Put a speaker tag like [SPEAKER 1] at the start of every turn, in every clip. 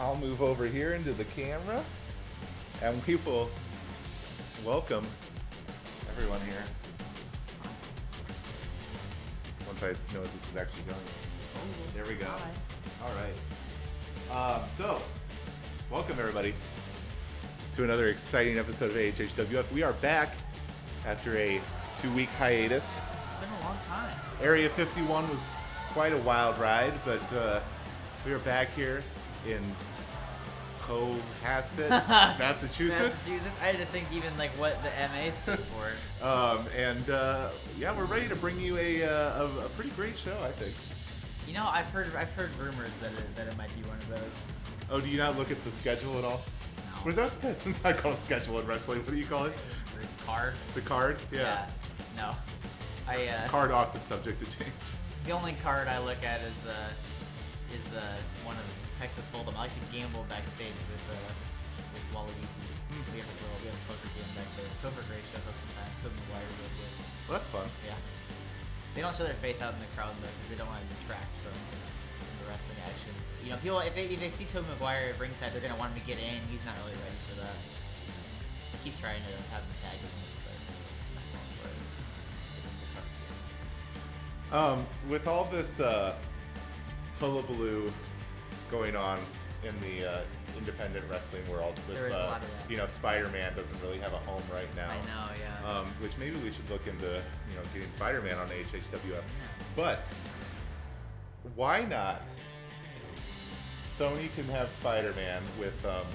[SPEAKER 1] I'll move over here into the camera, and we will welcome everyone here. Once I know what this is actually going. There we go.
[SPEAKER 2] Hi.
[SPEAKER 1] All right. So, welcome everybody to another exciting episode of AHHWF. We are back after a 2-week hiatus.
[SPEAKER 2] It's been a long time.
[SPEAKER 1] Area 51 was quite a wild ride, but we are back here in Cohasset, Massachusetts.
[SPEAKER 2] I had to think even like what the MA stood for.
[SPEAKER 1] Yeah, we're ready to bring you a pretty great show, I think.
[SPEAKER 2] You know, I've heard rumors that it might be one of those.
[SPEAKER 1] Oh, do you not look at the schedule at all?
[SPEAKER 2] No.
[SPEAKER 1] What is that? It's not called schedule in wrestling. What do you call it?
[SPEAKER 2] The card.
[SPEAKER 1] The card? Yeah.
[SPEAKER 2] No.
[SPEAKER 1] Card often subject to change.
[SPEAKER 2] The only card I look at is one of Texas Hold'em. I like to gamble backstage with Waluigi. We have a poker game back there. Topher Gray shows up sometimes. Phil McGuire goes with.
[SPEAKER 1] Well, that's fun.
[SPEAKER 2] Yeah. They don't show their face out in the crowd though, because they don't want to detract from the wrestling action. You know, people if they see Tobey Maguire at ringside, they're gonna want him to get in. He's not really ready for that. I keep trying to have him tag him, but it's not going for it.
[SPEAKER 1] With all this hullabaloo going on in the independent wrestling world, with
[SPEAKER 2] There is a lot of that.
[SPEAKER 1] you know, Spider-Man doesn't really have a home right now.
[SPEAKER 2] I know, yeah.
[SPEAKER 1] Which maybe we should look into, you know, getting Spider-Man on AHHWF. But why not? Sony can have Spider-Man with I'm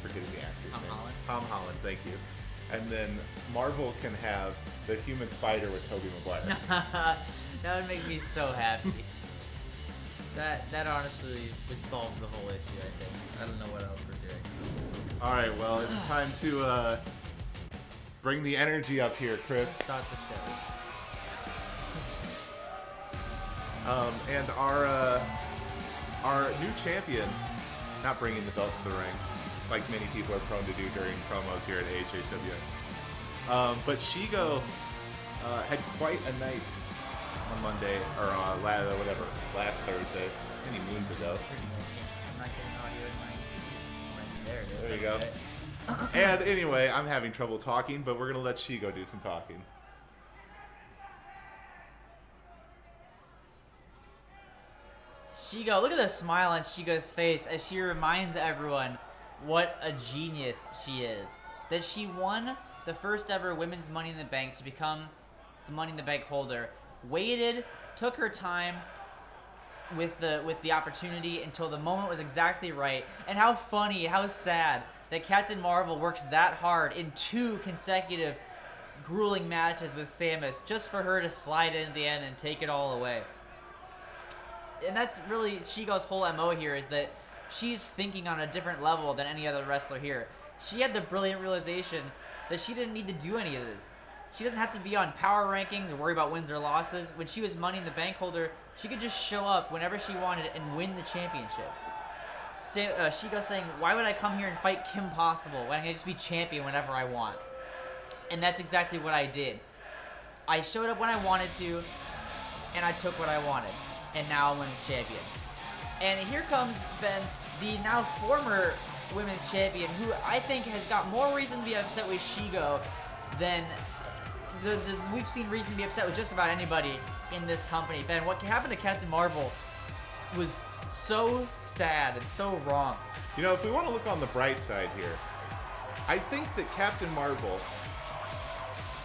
[SPEAKER 1] forgetting the actor's
[SPEAKER 2] Tom
[SPEAKER 1] name.
[SPEAKER 2] Holland?
[SPEAKER 1] Tom Holland, thank you. And then Marvel can have the Human Spider with Tobey Maguire.
[SPEAKER 2] That would make me so happy. That honestly would solve the whole issue, I think. I don't know what else we're doing.
[SPEAKER 1] All right, well, it's time to bring the energy up here, Chris.
[SPEAKER 2] Start the show.
[SPEAKER 1] And our new champion, not bringing the belt to the ring, like many people are prone to do during promos here at AHHWF. But Shigo had quite a night on Monday, or last Thursday, many moons ago.
[SPEAKER 2] I'm not getting audio in my... There it is.
[SPEAKER 1] There you go.
[SPEAKER 2] Okay.
[SPEAKER 1] And anyway, I'm having trouble talking, but we're going to let Shigo do some talking.
[SPEAKER 2] Shigo, look at the smile on Shigo's face as she reminds everyone what a genius she is. That she won the first ever Women's Money in the Bank to become the Money in the Bank holder. Waited, took her time with the opportunity until the moment was exactly right. And how funny, how sad that Captain Marvel works that hard in 2 consecutive grueling matches with Samus just for her to slide in at the end and take it all away. And that's really Shigo's whole MO here, is that she's thinking on a different level than any other wrestler here. She had the brilliant realization that she didn't need to do any of this. She doesn't have to be on power rankings or worry about wins or losses. When she was Money in the Bank holder, she could just show up whenever she wanted and win the championship. Shigo saying, why would I come here and fight Kim Possible when I can just be champion whenever I want? And that's exactly what I did. I showed up when I wanted to, and I took what I wanted. And now I'm women's champion. And here comes, Ben, the now former women's champion, who I think has got more reason to be upset with Shigo than we've seen reason to be upset with just about anybody in this company. Ben, what happened to Captain Marvel was so sad and so wrong.
[SPEAKER 1] You know, if we want to look on the bright side here, I think that Captain Marvel,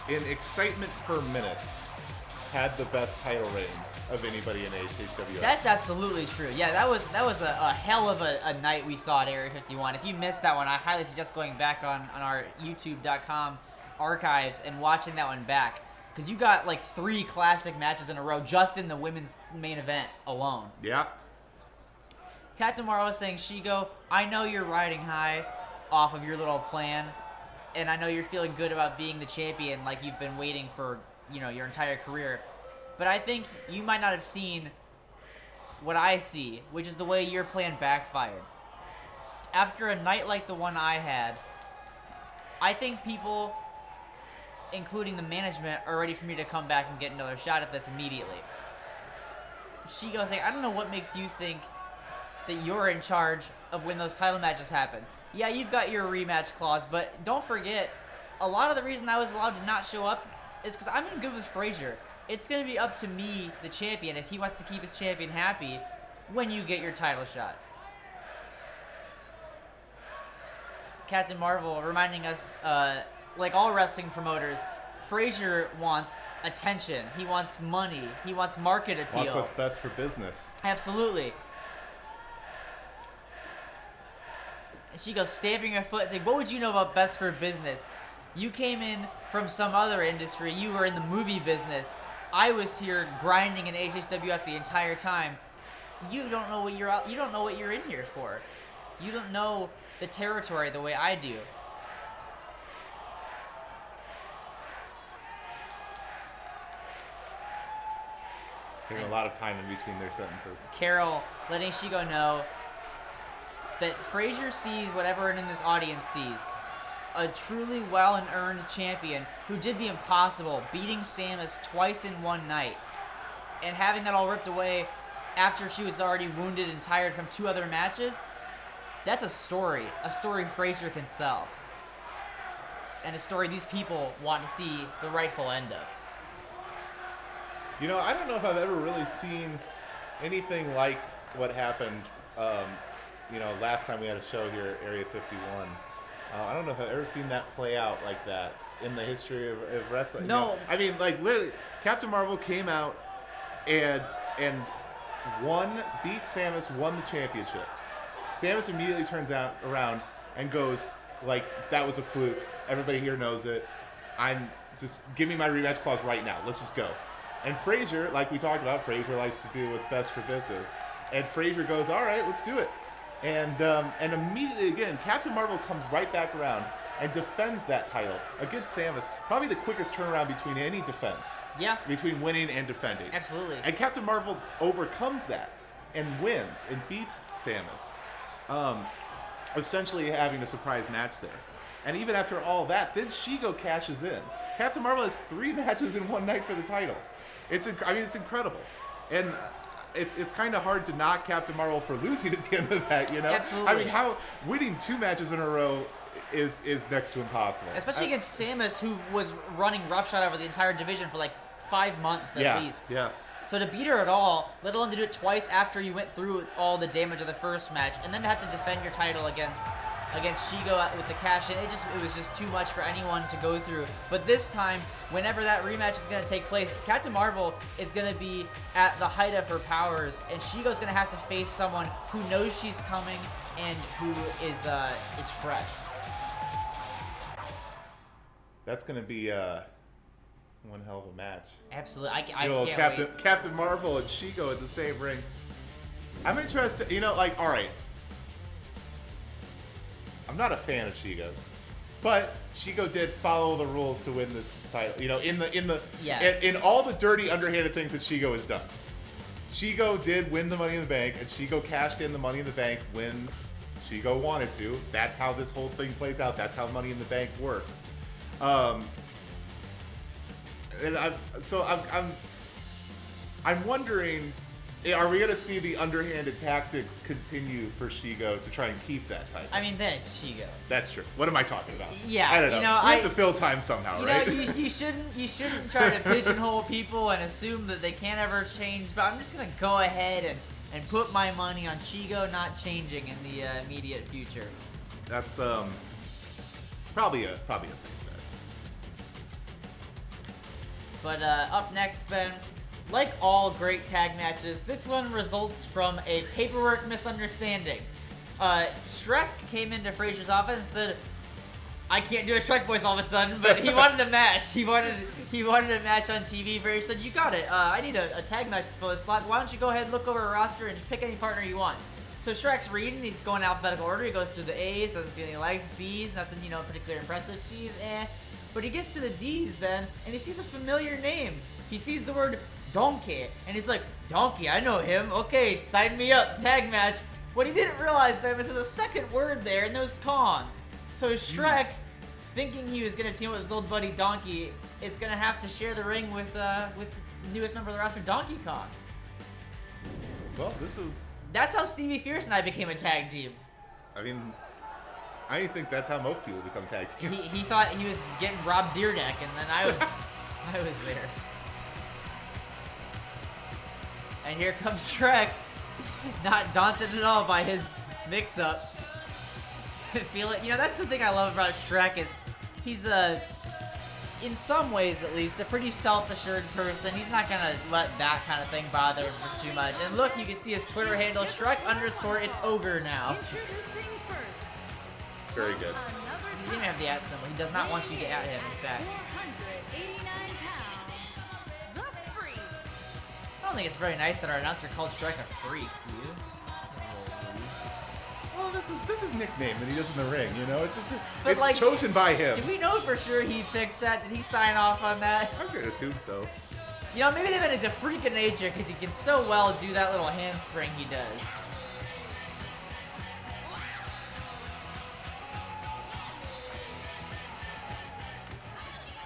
[SPEAKER 1] in excitement per minute, had the best title reign of anybody in AHHWF.
[SPEAKER 2] That's absolutely true. Yeah, that was a hell of a night we saw at Area 51. If you missed that one, I highly suggest going back on our YouTube.com archives and watching that one back, because you got like 3 classic matches in a row just in the women's main event alone.
[SPEAKER 1] Yeah.
[SPEAKER 2] Captain Marvel was saying, Shigo, I know you're riding high off of your little plan, and I know you're feeling good about being the champion like you've been waiting for, you know, your entire career. But I think you might not have seen what I see, which is the way your plan backfired. After a night like the one I had, I think people, including the management, are ready for me to come back and get another shot at this immediately. Shigo's like, I don't know what makes you think that you're in charge of when those title matches happen. Yeah, you've got your rematch clause, but don't forget, a lot of the reason I was allowed to not show up is because I'm in good with Frazier. It's going to be up to me, the champion, if he wants to keep his champion happy when you get your title shot. Captain Marvel reminding us, like all wrestling promoters, Frazier wants attention. He wants money. He wants market appeal.
[SPEAKER 1] Wants what's best for business.
[SPEAKER 2] Absolutely. And she goes stamping her foot and saying, what would you know about best for business? You came in from some other industry. You were in the movie business. I was here grinding in HHWF the entire time. You don't know what you don't know what you're in here for. You don't know the territory the way I do.
[SPEAKER 1] Taking a lot of time in between their sentences.
[SPEAKER 2] Carol letting Shigo know that Frazier sees what everyone in this audience sees. A truly well and earned champion who did the impossible, beating Samus twice in one night. And having that all ripped away after she was already wounded and tired from 2 other matches, that's a story Frazier can sell. And a story these people want to see the rightful end of.
[SPEAKER 1] You know, I don't know if I've ever really seen anything like what happened, last time we had a show here at Area 51. I don't know if I've ever seen that play out like that in the history of wrestling.
[SPEAKER 2] No.
[SPEAKER 1] You know? I mean, like, literally, Captain Marvel came out and beat Samus, won the championship. Samus immediately turns around and goes, like, that was a fluke. Everybody here knows it. Give me my rematch clause right now. Let's just go. And Frazier, like we talked about, Frazier likes to do what's best for business. And Frazier goes, all right, let's do it. And immediately, again, Captain Marvel comes right back around and defends that title against Samus. Probably the quickest turnaround between any defense.
[SPEAKER 2] Yeah.
[SPEAKER 1] Between winning and defending.
[SPEAKER 2] Absolutely.
[SPEAKER 1] And Captain Marvel overcomes that and wins and beats Samus. Essentially having a surprise match there. And even after all that, then Shigo cashes in. Captain Marvel has 3 matches in one night for the title. It's incredible. And it's kind of hard to knock Captain Marvel for losing at the end of that, you know?
[SPEAKER 2] Absolutely.
[SPEAKER 1] I mean, winning 2 matches in a row is next to impossible.
[SPEAKER 2] Especially against Samus, who was running roughshod over the entire division for like 5 months at least.
[SPEAKER 1] Yeah.
[SPEAKER 2] So to beat her at all, let alone to do it twice after you went through all the damage of the first match, and then to have to defend your title against Shigo with the cash-in, it was just too much for anyone to go through. But this time, whenever that rematch is going to take place, Captain Marvel is going to be at the height of her powers, and Shigo's going to have to face someone who knows she's coming and who is fresh.
[SPEAKER 1] That's going to be one hell of a match.
[SPEAKER 2] Absolutely. I can't wait.
[SPEAKER 1] Captain Marvel and Shigo in the same ring. I'm interested, all right. I'm not a fan of Shigo's, but Shigo did follow the rules to win this title. In all the dirty, underhanded things that Shigo has done, Shigo did win the Money in the Bank, and Shigo cashed in the Money in the Bank when Shigo wanted to. That's how this whole thing plays out. That's how Money in the Bank works. And I'm wondering, are we going to see the underhanded tactics continue for Shigo to try and keep that title?
[SPEAKER 2] I mean, Ben, it's Shigo.
[SPEAKER 1] That's true. What am I talking about?
[SPEAKER 2] Yeah,
[SPEAKER 1] I don't know. We have to fill time somehow, right?
[SPEAKER 2] You shouldn't try to pigeonhole people and assume that they can't ever change. But I'm just gonna go ahead and put my money on Shigo not changing in the immediate future.
[SPEAKER 1] That's probably a safe bet.
[SPEAKER 2] But up next, Ben, like all great tag matches, this one results from a paperwork misunderstanding. Shrek came into Frazier's office and said, I can't do a Shrek voice all of a sudden, but he wanted a match. He wanted a match on TV. Frazier said, you got it. I need a tag match to fill this slot. Why don't you go ahead and look over a roster and just pick any partner you want. So Shrek's reading, he's going alphabetical order. He goes through the A's, doesn't see any likes, B's, nothing, particularly impressive. C's, But he gets to the D's, Ben, and he sees a familiar name. He sees the word Donkey, and he's like, Donkey, I know him. Okay, sign me up, tag match. What he didn't realize, Ben, was there's a second word there, and there was Kong. So Shrek, thinking he was going to team with his old buddy Donkey, is going to have to share the ring with the newest member of the roster, Donkey Kong.
[SPEAKER 1] Well, this
[SPEAKER 2] That's how Stevie Fierce and I became a tag team.
[SPEAKER 1] I mean, I think that's how most people become tag teams.
[SPEAKER 2] He thought he was getting Rob Deerdeck, and then I was there. And here comes Shrek, not daunted at all by his mix-up. Feel it? You know, that's the thing I love about Shrek is he's in some ways at least, a pretty self-assured person. He's not gonna let that kind of thing bother him for too much. And look, you can see his Twitter handle, Shrek_it's ogre now.
[SPEAKER 1] Very good.
[SPEAKER 2] He didn't have the at symbol. He does not want you to at him, in fact.
[SPEAKER 3] 489 pounds, the Freak.
[SPEAKER 2] I don't think it's very nice that our announcer called Shrek a freak, do you?
[SPEAKER 1] Well, this is nickname that he does in the ring, you know?
[SPEAKER 2] But,
[SPEAKER 1] It's
[SPEAKER 2] like,
[SPEAKER 1] chosen by him.
[SPEAKER 2] Do we know for sure he picked that? Did he sign off on that?
[SPEAKER 1] I'm gonna assume so.
[SPEAKER 2] You know, maybe they meant he's a freak of nature because he can so well do that little handspring he does.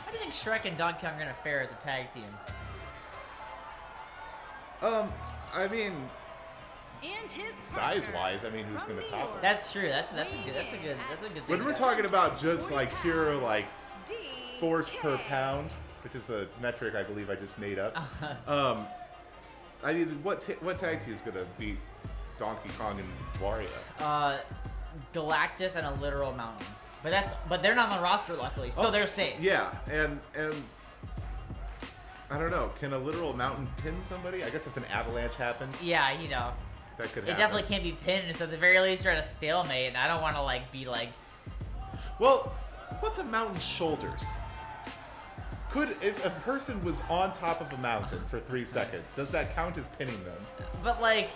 [SPEAKER 2] How do you think Shrek and Donkey Kong are gonna fare as a tag team?
[SPEAKER 1] I mean,
[SPEAKER 3] And his
[SPEAKER 1] size-wise, I mean, who's gonna top him?
[SPEAKER 2] That's true. That's a good thing.
[SPEAKER 1] When we're talking about just like pure like force per pound, which is a metric I believe I just made up. I mean, what tag team is gonna beat Donkey Kong and Wario?
[SPEAKER 2] Galactus and a literal mountain. But they're not on the roster luckily, so they're safe.
[SPEAKER 1] Yeah, and I don't know. Can a literal mountain pin somebody? I guess if an avalanche happened,
[SPEAKER 2] Yeah, you know.
[SPEAKER 1] that could
[SPEAKER 2] It
[SPEAKER 1] happen.
[SPEAKER 2] definitely can't be pinned, so at the very least you're at a stalemate, and I don't want to like be like.
[SPEAKER 1] Well, what's a mountain's shoulders? If a person was on top of a mountain for 3 seconds, does that count as pinning them?
[SPEAKER 2] But like,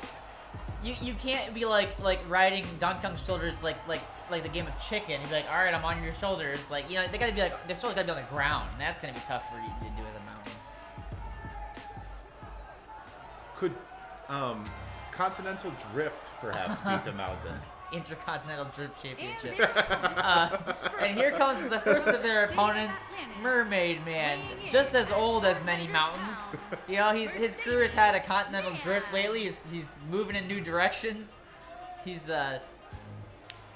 [SPEAKER 2] you can't be like riding Donkey Kong's shoulders like the game of chicken. You'd be like, all right, I'm on your shoulders. Like, you know, they gotta be like their shoulders gotta be on the ground. And that's gonna be tough for you to do with a mountain.
[SPEAKER 1] Could Continental Drift perhaps beat a mountain?
[SPEAKER 2] Intercontinental Drift Championship. And here comes the first of their opponents, Mermaid Man. Just as old as many mountains. You know, his crew has had a continental drift lately. He's moving in new directions. He's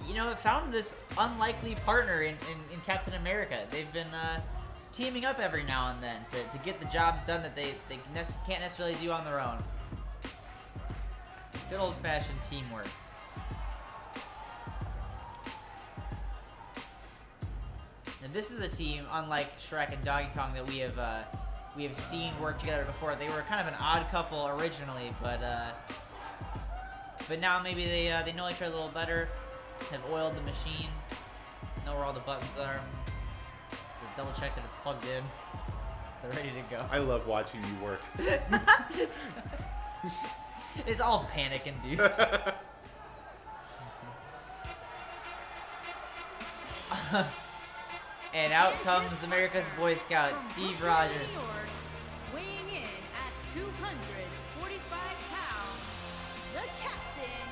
[SPEAKER 2] you know, found this unlikely partner in Captain America. They've been teaming up every now and then to get the jobs done that they can't necessarily do on their own. Good old-fashioned teamwork. And this is a team, unlike Shrek and Donkey Kong, that we have seen work together before. They were kind of an odd couple originally, but now maybe they know each other a little better, have oiled the machine, know where all the buttons are, to double check that it's plugged in. They're ready to go.
[SPEAKER 1] I love watching you work.
[SPEAKER 2] It's all panic induced. And out comes America's Boy Scout, Steve Rogers.
[SPEAKER 3] Weighing in at 245 pounds, the Captain,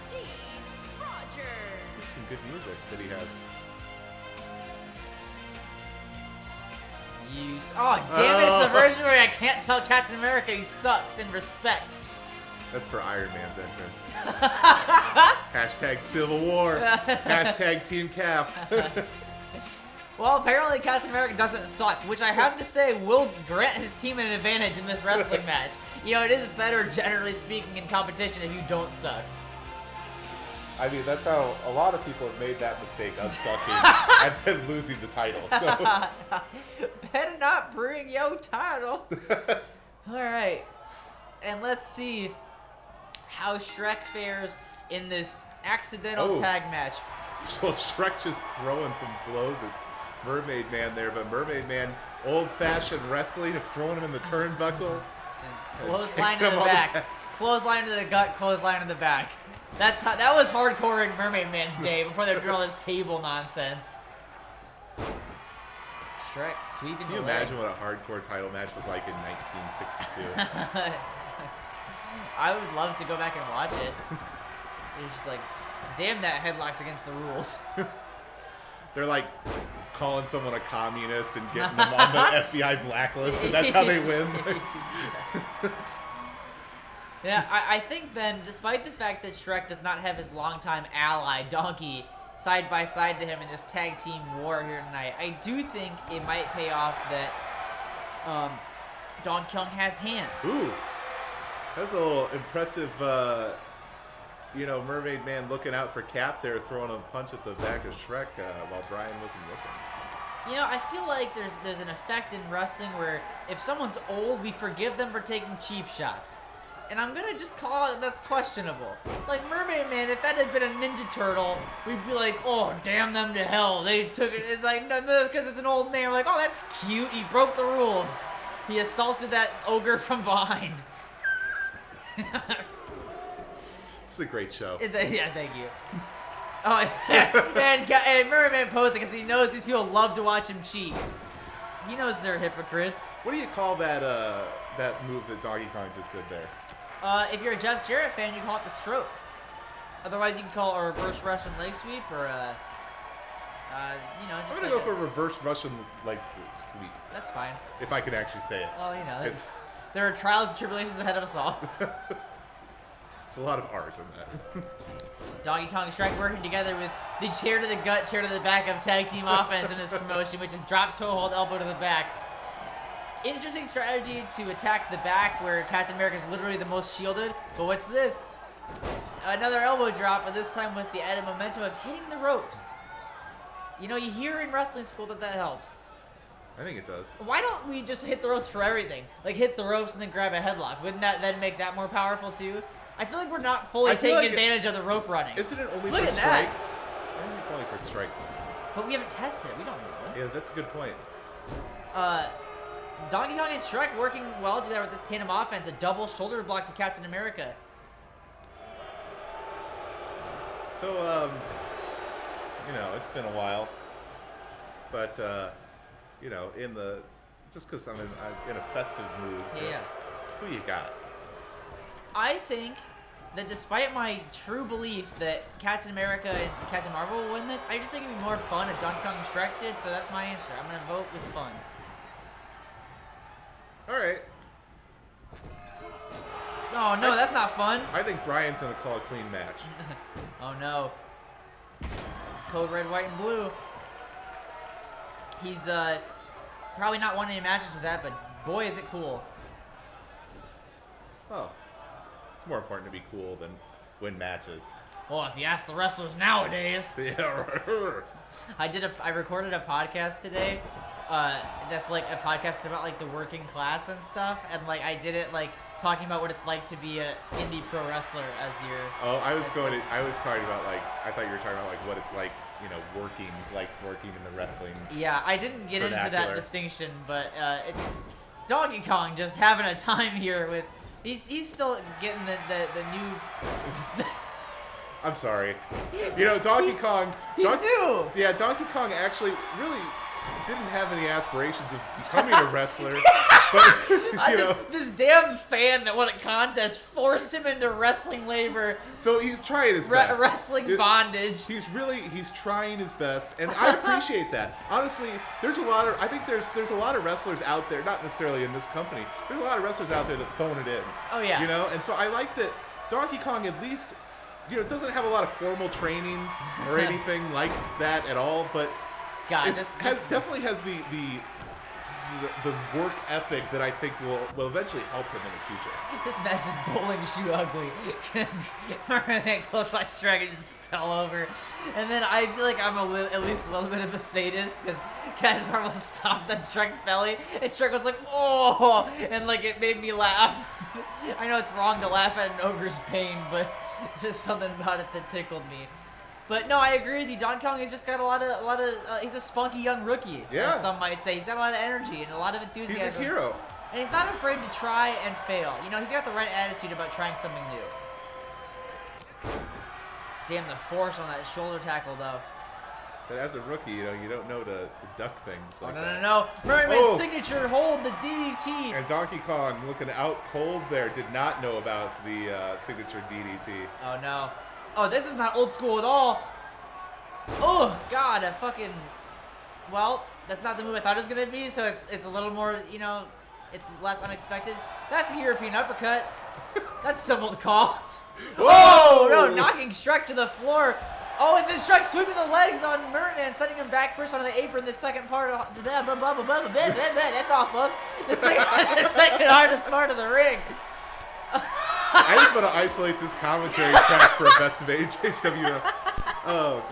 [SPEAKER 3] Steve Rogers.
[SPEAKER 1] Just some good music that he has.
[SPEAKER 2] Oh, damn it, it's the version where I can't tell Captain America he sucks in respect.
[SPEAKER 1] That's for Iron Man's entrance. Hashtag Civil War. Hashtag Team Cap.
[SPEAKER 2] Well, apparently Captain America doesn't suck, which I have to say will grant his team an advantage in this wrestling match. You know, it is better, generally speaking, in competition if you don't suck.
[SPEAKER 1] I mean, that's how a lot of people have made that mistake of sucking and then losing the title. So
[SPEAKER 2] Better not bring your title. Alright. And let's see how Shrek fares in this accidental tag match.
[SPEAKER 1] Well, Shrek just throwing some blows at Mermaid Man there, but Mermaid Man, old-fashioned wrestling, of throwing him in the turnbuckle.
[SPEAKER 2] Clothesline to the back. Clothesline to the gut, clothesline to the back. That was hardcore in Mermaid Man's day before they were doing all this table nonsense. Shrek sweeping
[SPEAKER 1] Can you imagine what a hardcore title match was like in 1962?
[SPEAKER 2] I would love to go back and watch it. It's just like, damn, that headlock's against the rules.
[SPEAKER 1] They're like calling someone a communist and getting them on the FBI blacklist, and that's how they win.
[SPEAKER 2] Yeah, I think then, despite the fact that Shrek does not have his longtime ally, Donkey, side by side to him in this tag team war here tonight, I do think it might pay off that Donkey Kong has hands.
[SPEAKER 1] Ooh, that's a little impressive, Mermaid Man looking out for Cap there, throwing a punch at the back of Shrek while Brian wasn't looking.
[SPEAKER 2] I feel like there's an effect in wrestling where if someone's old, we forgive them for taking cheap shots. And I'm gonna just call it that's questionable. Like Mermaid Man, if that had been a Ninja Turtle, we'd be like, oh, damn them to hell. They took it. It's like, no, because it's an old man. We're like, oh, that's cute. He broke the rules. He assaulted that ogre from behind.
[SPEAKER 1] It's a great show.
[SPEAKER 2] Yeah, thank you. Oh, and Mermaid Man posing because he knows these people love to watch him cheat. He knows they're hypocrites.
[SPEAKER 1] What do you call that move that Donkey Kong just did there?
[SPEAKER 2] If you're a Jeff Jarrett fan, you call it the stroke. Otherwise, you can call it a reverse Russian leg sweep or just
[SPEAKER 1] I'm gonna go for a reverse Russian leg sweep.
[SPEAKER 2] That's fine.
[SPEAKER 1] If I could actually say it.
[SPEAKER 2] Well, there are trials and tribulations ahead of us all.
[SPEAKER 1] There's a lot of R's in that.
[SPEAKER 2] Donkey Kong and Shrek working together with the chair to the gut, chair to the back of tag team offense in this promotion, which is drop, toe hold, elbow to the back. Interesting strategy to attack the back where Captain America is literally the most shielded. But what's this? Another elbow drop, but this time with the added momentum of hitting the ropes. You hear in wrestling school that helps.
[SPEAKER 1] I think it does.
[SPEAKER 2] Why don't we just hit the ropes for everything? Like hit the ropes and then grab a headlock. Wouldn't that then make that more powerful too? I feel like we're not fully taking advantage of the rope running.
[SPEAKER 1] Isn't it only
[SPEAKER 2] Look
[SPEAKER 1] for
[SPEAKER 2] at
[SPEAKER 1] strikes?
[SPEAKER 2] that.
[SPEAKER 1] I think it's only for strikes.
[SPEAKER 2] But we haven't tested it. We don't know.
[SPEAKER 1] Yeah, that's a good point.
[SPEAKER 2] Donkey Kong and Shrek working well together with this tandem offense. A double shoulder block to Captain America.
[SPEAKER 1] So, it's been a while. But, just because I'm in a festive mood.
[SPEAKER 2] Yeah.
[SPEAKER 1] Who you got?
[SPEAKER 2] I think that despite my true belief that Captain America and Captain Marvel will win this, I just think it'd be more fun if Donkey Kong and Shrek did, so that's my answer. I'm going to vote with fun.
[SPEAKER 1] All right.
[SPEAKER 2] Oh, no, that's not fun.
[SPEAKER 1] I think Brian's going to call a clean match.
[SPEAKER 2] Oh, no. Code red, white, and blue. He's probably not won any matches with that, but boy, is it cool.
[SPEAKER 1] Oh. It's more important to be cool than win matches.
[SPEAKER 2] Well, if you ask the wrestlers nowadays.
[SPEAKER 1] Yeah, right.
[SPEAKER 2] I recorded a podcast today. That's like a podcast about like the working class and stuff, and like I did it like talking about what it's like to be a indie pro wrestler as your.
[SPEAKER 1] Oh, I was talking about like I thought you were talking about like what it's like, working in the wrestling.
[SPEAKER 2] Yeah, I didn't get into that
[SPEAKER 1] vernacular.
[SPEAKER 2] distinction, but Donkey Kong just having a time here with. He's still getting the new.
[SPEAKER 1] I'm sorry. Donkey Kong.
[SPEAKER 2] He's new.
[SPEAKER 1] Yeah, Donkey Kong actually really didn't have any aspirations of becoming a wrestler. But,
[SPEAKER 2] this damn fan that won a contest forced him into wrestling labor.
[SPEAKER 1] So he's trying his best.
[SPEAKER 2] Wrestling bondage.
[SPEAKER 1] He's trying his best, and I appreciate that. Honestly, I think there's a lot of wrestlers out there, not necessarily in this company. There's a lot of wrestlers out there that phone it in.
[SPEAKER 2] Oh yeah.
[SPEAKER 1] And so I like that Donkey Kong at least, doesn't have a lot of formal training or anything like that at all, but
[SPEAKER 2] guys,
[SPEAKER 1] definitely has the work ethic that I think will eventually help him in the future.
[SPEAKER 2] This match is bowling shoe ugly. Mermaid close by Shrek and just fell over. And then I feel like I'm at least a little bit of a sadist because Captain Marvel stomped on Shrek's belly and Shrek was like, oh! And like it made me laugh. I know it's wrong to laugh at an ogre's pain, but there's something about it that tickled me. But no, I agree with you. Donkey Kong has just got a lot of. He's a spunky young rookie, as some might say. He's got a lot of energy and a lot of enthusiasm.
[SPEAKER 1] He's a hero,
[SPEAKER 2] and he's not afraid to try and fail. He's got the right attitude about trying something new. Damn, the force on that shoulder tackle, though.
[SPEAKER 1] But as a rookie, you don't know to duck things like that.
[SPEAKER 2] No. Mermaid's signature hold, the DDT.
[SPEAKER 1] And Donkey Kong, looking out cold there, did not know about the signature DDT.
[SPEAKER 2] Oh, no. Oh, this is not old school at all. Oh, God, well, that's not the move I thought it was going to be, so it's a little more, it's less unexpected. That's a European uppercut. That's simple to call.
[SPEAKER 1] Whoa!
[SPEAKER 2] Oh, no, knocking Shrek to the floor. Oh, and then Shrek sweeping the legs on Mermaid, sending him back first onto the apron. The second part of that's all, folks. The second hardest part of the ring.
[SPEAKER 1] I just want to isolate this commentary track for a best of HHWF. Oh.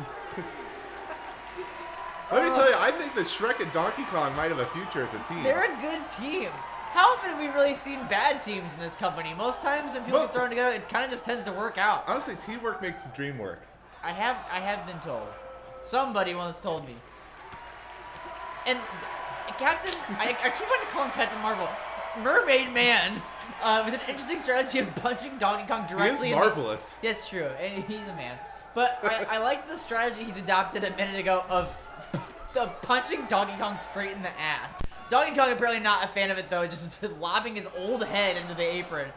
[SPEAKER 1] Let me tell you, I think that Shrek and Donkey Kong might have a future as a team.
[SPEAKER 2] They're a good team. How often have we really seen bad teams in this company? Most times when people get thrown together, it kind of just tends to work out.
[SPEAKER 1] Honestly, teamwork makes the dream work.
[SPEAKER 2] I have been told. Somebody once told me. And Captain, I keep wanting to call him Captain Marvel. Mermaid Man, with an interesting strategy of punching Donkey Kong directly.
[SPEAKER 1] He is marvelous.
[SPEAKER 2] That's true, and he's a man. But I like the strategy he's adopted a minute ago of punching Donkey Kong straight in the ass. Donkey Kong apparently not a fan of it though, just lobbing his old head into the apron.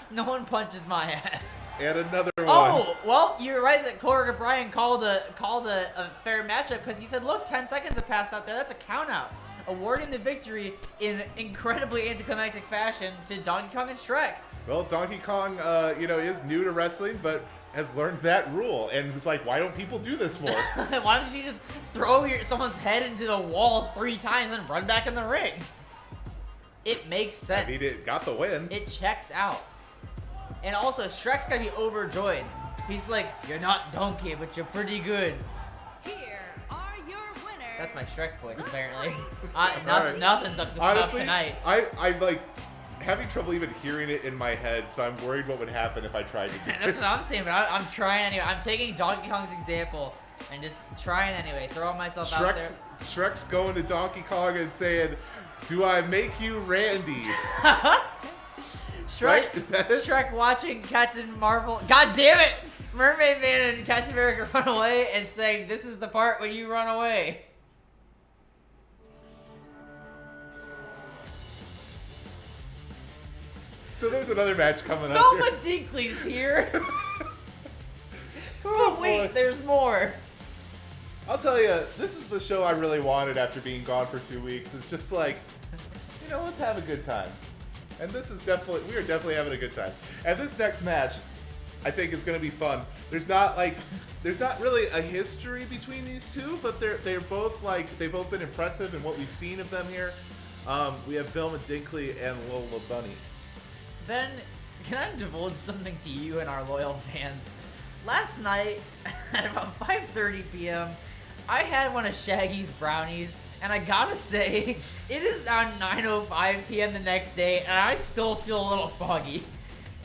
[SPEAKER 2] No one punches my ass.
[SPEAKER 1] And another one.
[SPEAKER 2] Oh, well, you're right that Corey O'Brien called a fair matchup because he said, look, 10 seconds have passed out there. That's a count out. Awarding the victory in incredibly anticlimactic fashion to Donkey Kong and Shrek.
[SPEAKER 1] Well, Donkey Kong, is new to wrestling, but has learned that rule and was like, why don't people do this more?
[SPEAKER 2] Why don't you just throw someone's head into the wall 3 times and run back in the ring? It makes sense.
[SPEAKER 1] I mean, it got the win.
[SPEAKER 2] It checks out. And also, Shrek's gotta be overjoyed. He's like, you're not Donkey, but you're pretty good.
[SPEAKER 3] Here are your winners.
[SPEAKER 2] That's my Shrek voice, apparently.
[SPEAKER 1] Right.
[SPEAKER 2] Nothing's up to
[SPEAKER 1] Honestly,
[SPEAKER 2] snuff tonight.
[SPEAKER 1] I'm like having trouble even hearing it in my head, so I'm worried what would happen if I tried to do it.
[SPEAKER 2] That's what I'm saying, but I'm trying anyway. I'm taking Donkey Kong's example and just trying anyway, throwing myself out there.
[SPEAKER 1] Shrek's going to Donkey Kong and saying, do I make you Randy?
[SPEAKER 2] Shrek,
[SPEAKER 1] right? Is that it?
[SPEAKER 2] Shrek watching Captain Marvel. God damn it! Mermaid Man and Captain America run away and saying, this is the part when you run away.
[SPEAKER 1] So there's another match coming up
[SPEAKER 2] Velma
[SPEAKER 1] here.
[SPEAKER 2] Dinkley's here.
[SPEAKER 1] Oh,
[SPEAKER 2] But wait,
[SPEAKER 1] boy.
[SPEAKER 2] there's more.
[SPEAKER 1] I'll tell you, this is the show I really wanted after being gone for 2 weeks. It's just like, let's have a good time. And we are definitely having a good time. And this next match, I think is going to be fun. There's not really a history between these two, but they've both been impressive in what we've seen of them here. We have Velma Dinkley and Lola Bunny.
[SPEAKER 2] Ben, can I divulge something to you and our loyal fans? Last night, at about 5:30 p.m., I had one of Shaggy's brownies, and I gotta say, it is now 9:05 p.m. the next day, and I still feel a little foggy.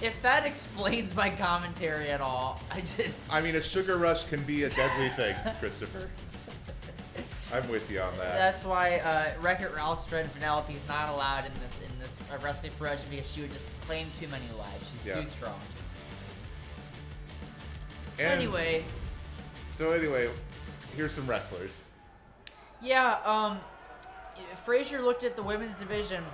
[SPEAKER 2] If that explains my commentary at all, I mean,
[SPEAKER 1] a sugar rush can be a deadly thing, Christopher. I'm with you on that.
[SPEAKER 2] That's why Wreck-It Ralph's friend Penelope's not allowed in this wrestling promotion because she would just claim too many lives. She's too strong.
[SPEAKER 1] And
[SPEAKER 2] anyway,
[SPEAKER 1] here's some wrestlers.
[SPEAKER 2] Yeah, Frazier looked at the women's division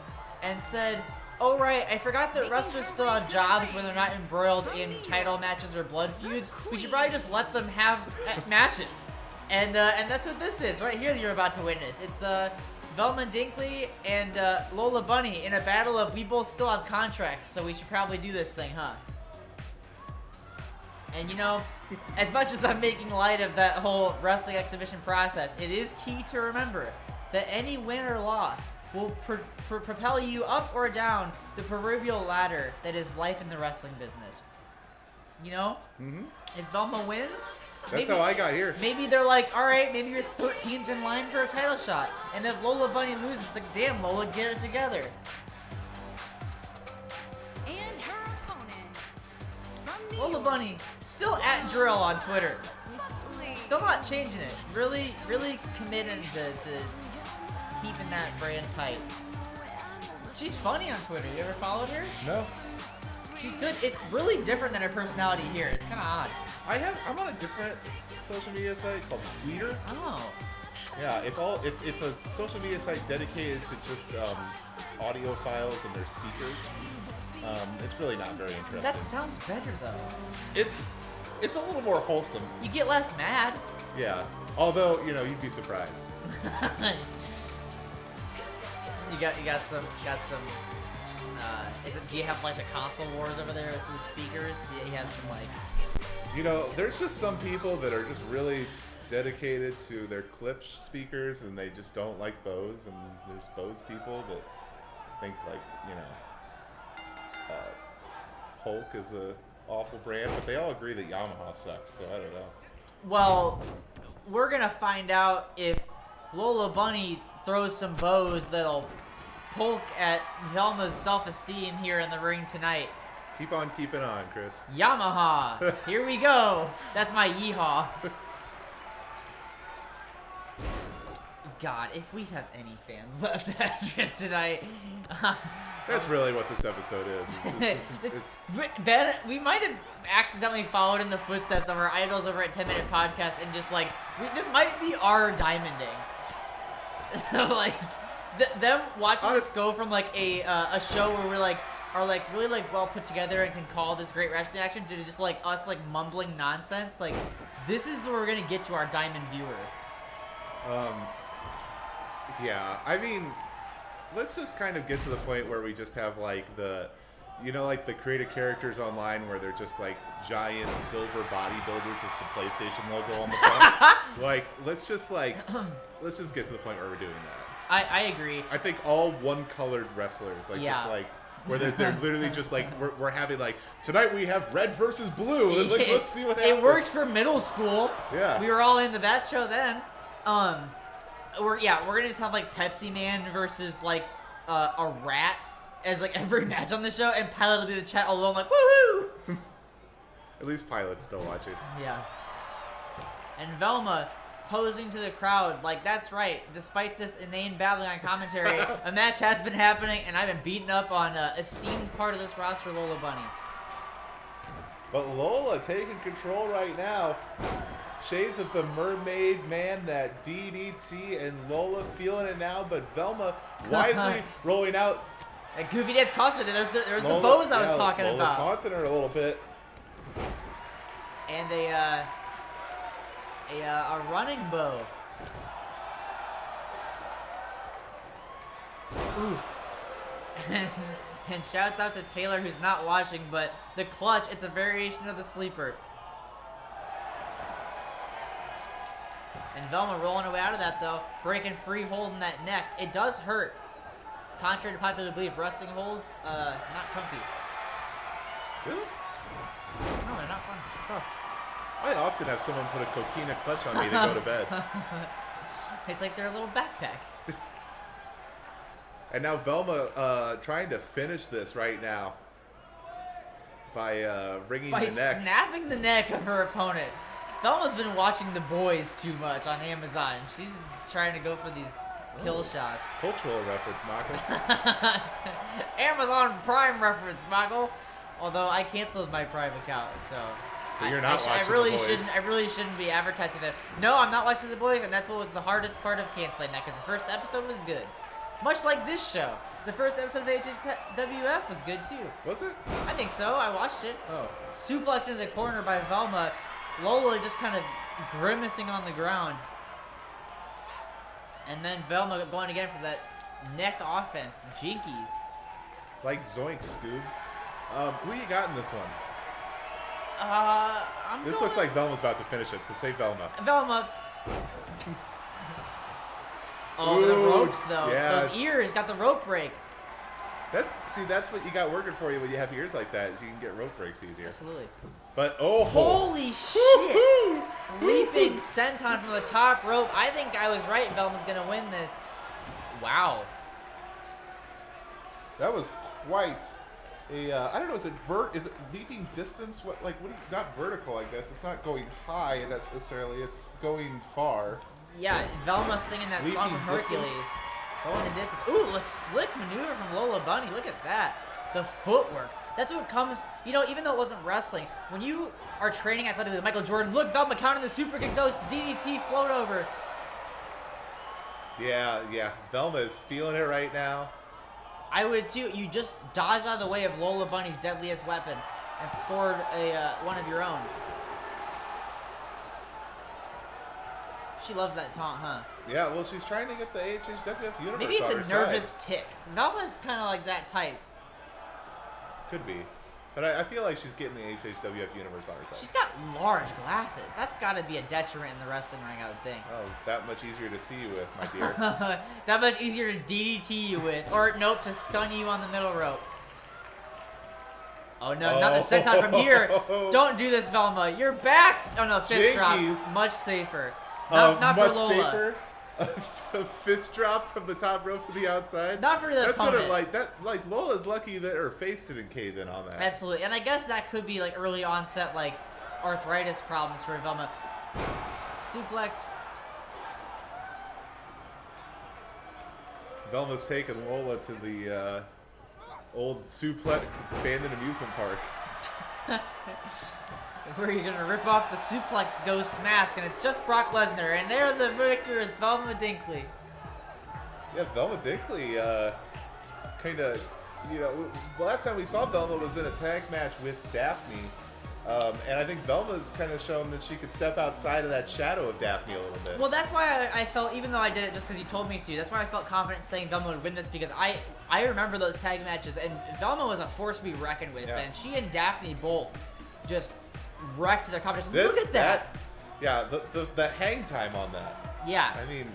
[SPEAKER 2] and said, oh right, I forgot that wrestlers still have jobs when they're not embroiled in title matches or blood feuds. We should probably just let them have matches. And that's what this is, right here that you're about to witness. It's Velma Dinkley and Lola Bunny in a battle of we both still have contracts, so we should probably do this thing, huh? And as much as I'm making light of that whole wrestling exhibition process, it is key to remember that any win or loss will propel you up or down the proverbial ladder that is life in the wrestling business.
[SPEAKER 1] Mm-hmm.
[SPEAKER 2] If Velma wins,
[SPEAKER 1] that's how I got here.
[SPEAKER 2] Maybe they're like, all right, maybe you're 13th in line for a title shot. And if Lola Bunny loses, it's like, damn, Lola, get it together.
[SPEAKER 3] And her opponent from New
[SPEAKER 2] Lola
[SPEAKER 3] York,
[SPEAKER 2] Bunny, still at Drill on Twitter.
[SPEAKER 3] Lee.
[SPEAKER 2] Still not changing it. Really, really committing to keeping that brand tight. She's funny on Twitter. You ever followed her?
[SPEAKER 1] No.
[SPEAKER 2] She's good. It's really different than her personality here. It's kind of odd.
[SPEAKER 1] I'm on a different social media site called Tweeter.
[SPEAKER 2] Oh.
[SPEAKER 1] Yeah, it's a social media site dedicated to just audio files and their speakers. It's really not very interesting.
[SPEAKER 2] That sounds better though.
[SPEAKER 1] It's a little more wholesome.
[SPEAKER 2] You get less mad.
[SPEAKER 1] Yeah. Although, you'd be surprised.
[SPEAKER 2] You got some Do you have like the console wars over there with speakers? Yeah, you have some like.
[SPEAKER 1] You know, there's just some people that are just really dedicated to their Klipsch speakers, and they just don't like Bose. And there's Bose people that think like, you know, Polk is a awful brand, but they all agree that Yamaha sucks. So I don't know.
[SPEAKER 2] Well, we're gonna find out if Lola Bunny throws some bows that'll poke at Velma's self-esteem here in the ring tonight.
[SPEAKER 1] Keep on keeping on, Chris.
[SPEAKER 2] Yamaha, here we go. That's my yeehaw. God, if we have any fans left after tonight.
[SPEAKER 1] That's really what this episode is.
[SPEAKER 2] Ben, we might have accidentally followed in the footsteps of our idols over at 10 Minute Podcast and just like, this might be our diamonding. Like, them watching this go from like a show where we're like, are like really like well put together and can call this great wrestling action to just like us like mumbling nonsense. Like, this is where we're gonna get to our diamond viewer.
[SPEAKER 1] Yeah, I mean, let's just kind of get to the point where we just have like the, you know, like the creative characters online where they're just like giant silver bodybuilders with the PlayStation logo on the front. Like, let's just get to the point where we're doing that.
[SPEAKER 2] I agree.
[SPEAKER 1] I think all one-colored wrestlers, like, just like, where they're literally just like, we're having like, tonight we have red versus blue. Let's see what happens.
[SPEAKER 2] It worked for middle school.
[SPEAKER 1] Yeah.
[SPEAKER 2] We were all into that show then. We're gonna just have like Pepsi Man versus like a rat as like every match on the show, and Pilot will be in the chat all alone like woohoo.
[SPEAKER 1] At least Pilot's still watching.
[SPEAKER 2] Yeah. And Velma posing to the crowd like, that's right. Despite this inane babbling on commentary, a match has been happening, and I've been beaten up on esteemed part of this roster, Lola Bunny.
[SPEAKER 1] But Lola taking control right now. Shades of the Mermaid, man, that DDT, and Lola feeling it now, but Velma wisely rolling out.
[SPEAKER 2] A goofy dance cost her there. There's the bows I was talking
[SPEAKER 1] Lola
[SPEAKER 2] about.
[SPEAKER 1] taunting her a little bit.
[SPEAKER 2] And a running bow. Oof. And shouts out to Taylor, who's not watching, but the clutch, it's a variation of the sleeper. And Velma rolling away out of that, though, breaking free, holding that neck. It does hurt. Contrary to popular belief, wrestling holds, not comfy.
[SPEAKER 1] Really?
[SPEAKER 2] No, they're not fun.
[SPEAKER 1] Huh. I often have someone put a coquina clutch on me to go to bed.
[SPEAKER 2] It's like they're a little backpack.
[SPEAKER 1] And now Velma trying to finish this right now by wringing the neck.
[SPEAKER 2] By snapping the neck of her opponent. Velma's been watching The Boys too much on Amazon. She's trying to go for these kill shots.
[SPEAKER 1] Cultural reference, Michael.
[SPEAKER 2] Amazon Prime reference, Michael. Although I canceled my Prime account, so
[SPEAKER 1] you're not watching
[SPEAKER 2] I really
[SPEAKER 1] The Boys.
[SPEAKER 2] I really shouldn't be advertising it. No, I'm not watching The Boys, and that's what was the hardest part of canceling that, because the first episode was good. Much like this show. The first episode of HHWF was good too.
[SPEAKER 1] Was it?
[SPEAKER 2] I think so. I watched it.
[SPEAKER 1] Oh.
[SPEAKER 2] Suplex into the corner by Velma. Lola just kind of grimacing on the ground. And then Velma going again for that neck offense. Jinkies.
[SPEAKER 1] Like Zoink, Scoob. Who you got in this one? This looks like Velma's about to finish it, so say Velma.
[SPEAKER 2] Velma. Oh, the ropes, though.
[SPEAKER 1] Yeah.
[SPEAKER 2] Those ears got the rope break.
[SPEAKER 1] That's what you got working for you when you have ears like that, is you can get rope breaks easier.
[SPEAKER 2] Absolutely.
[SPEAKER 1] But,
[SPEAKER 2] holy shit! Leaping senton from the top rope. I think I was right. Velma's gonna win this. Wow.
[SPEAKER 1] That was quite a, I don't know, is it leaping distance? Not vertical, I guess. It's not going high necessarily, it's going far.
[SPEAKER 2] Yeah, Velma singing that song from Hercules. Going the distance. Ooh, look, slick maneuver from Lola Bunny. Look at that. The footwork. That's what comes, even though it wasn't wrestling, when you are training athletically, Michael Jordan, look, Velma counting the super kick, those DDT float over.
[SPEAKER 1] Yeah. Velma is feeling it right now.
[SPEAKER 2] I would too. You just dodged out of the way of Lola Bunny's deadliest weapon and scored one of your own. She loves that taunt, huh?
[SPEAKER 1] Yeah, well, she's trying to get the HHWF Universe
[SPEAKER 2] Maybe it's
[SPEAKER 1] on her
[SPEAKER 2] a nervous
[SPEAKER 1] side.
[SPEAKER 2] tick. Velma's kind of like that type.
[SPEAKER 1] Could be. But I feel like she's getting the HHWF universe on herself.
[SPEAKER 2] She's got large glasses. That's got to be a detriment in the wrestling ring, I would think.
[SPEAKER 1] Oh, that much easier to see you with, my dear.
[SPEAKER 2] That much easier to DDT you with. Or, nope, to stun you on the middle rope. Oh, no, not the senton from here. Don't do this, Velma. You're back. Oh, no, fist drop. Much safer. Not
[SPEAKER 1] much
[SPEAKER 2] for Lola.
[SPEAKER 1] safer. A fist drop from the top rope to the outside.
[SPEAKER 2] Not for the
[SPEAKER 1] That's
[SPEAKER 2] opponent.
[SPEAKER 1] like Lola's lucky that her face didn't cave in on that.
[SPEAKER 2] Absolutely, and I guess that could be like early onset like arthritis problems for Velma. Suplex.
[SPEAKER 1] Velma's taking Lola to the old suplex abandoned amusement park.
[SPEAKER 2] Where you're gonna rip off the suplex ghost mask, and it's just Brock Lesnar, and there the victor is Velma Dinkley.
[SPEAKER 1] Yeah, Velma Dinkley, kind of, you know, the last time we saw Velma was in a tag match with Daphne, and I think Velma's kind of shown that she could step outside of that shadow of Daphne a little bit.
[SPEAKER 2] Well, that's why I felt, even though I did it just because you told me to, that's why I felt confident saying Velma would win this, because I remember those tag matches, and Velma was a force to be reckoned with, and she and Daphne both just wrecked their competition. Look at that.
[SPEAKER 1] Yeah, the hang time on that.
[SPEAKER 2] Yeah.
[SPEAKER 1] I mean,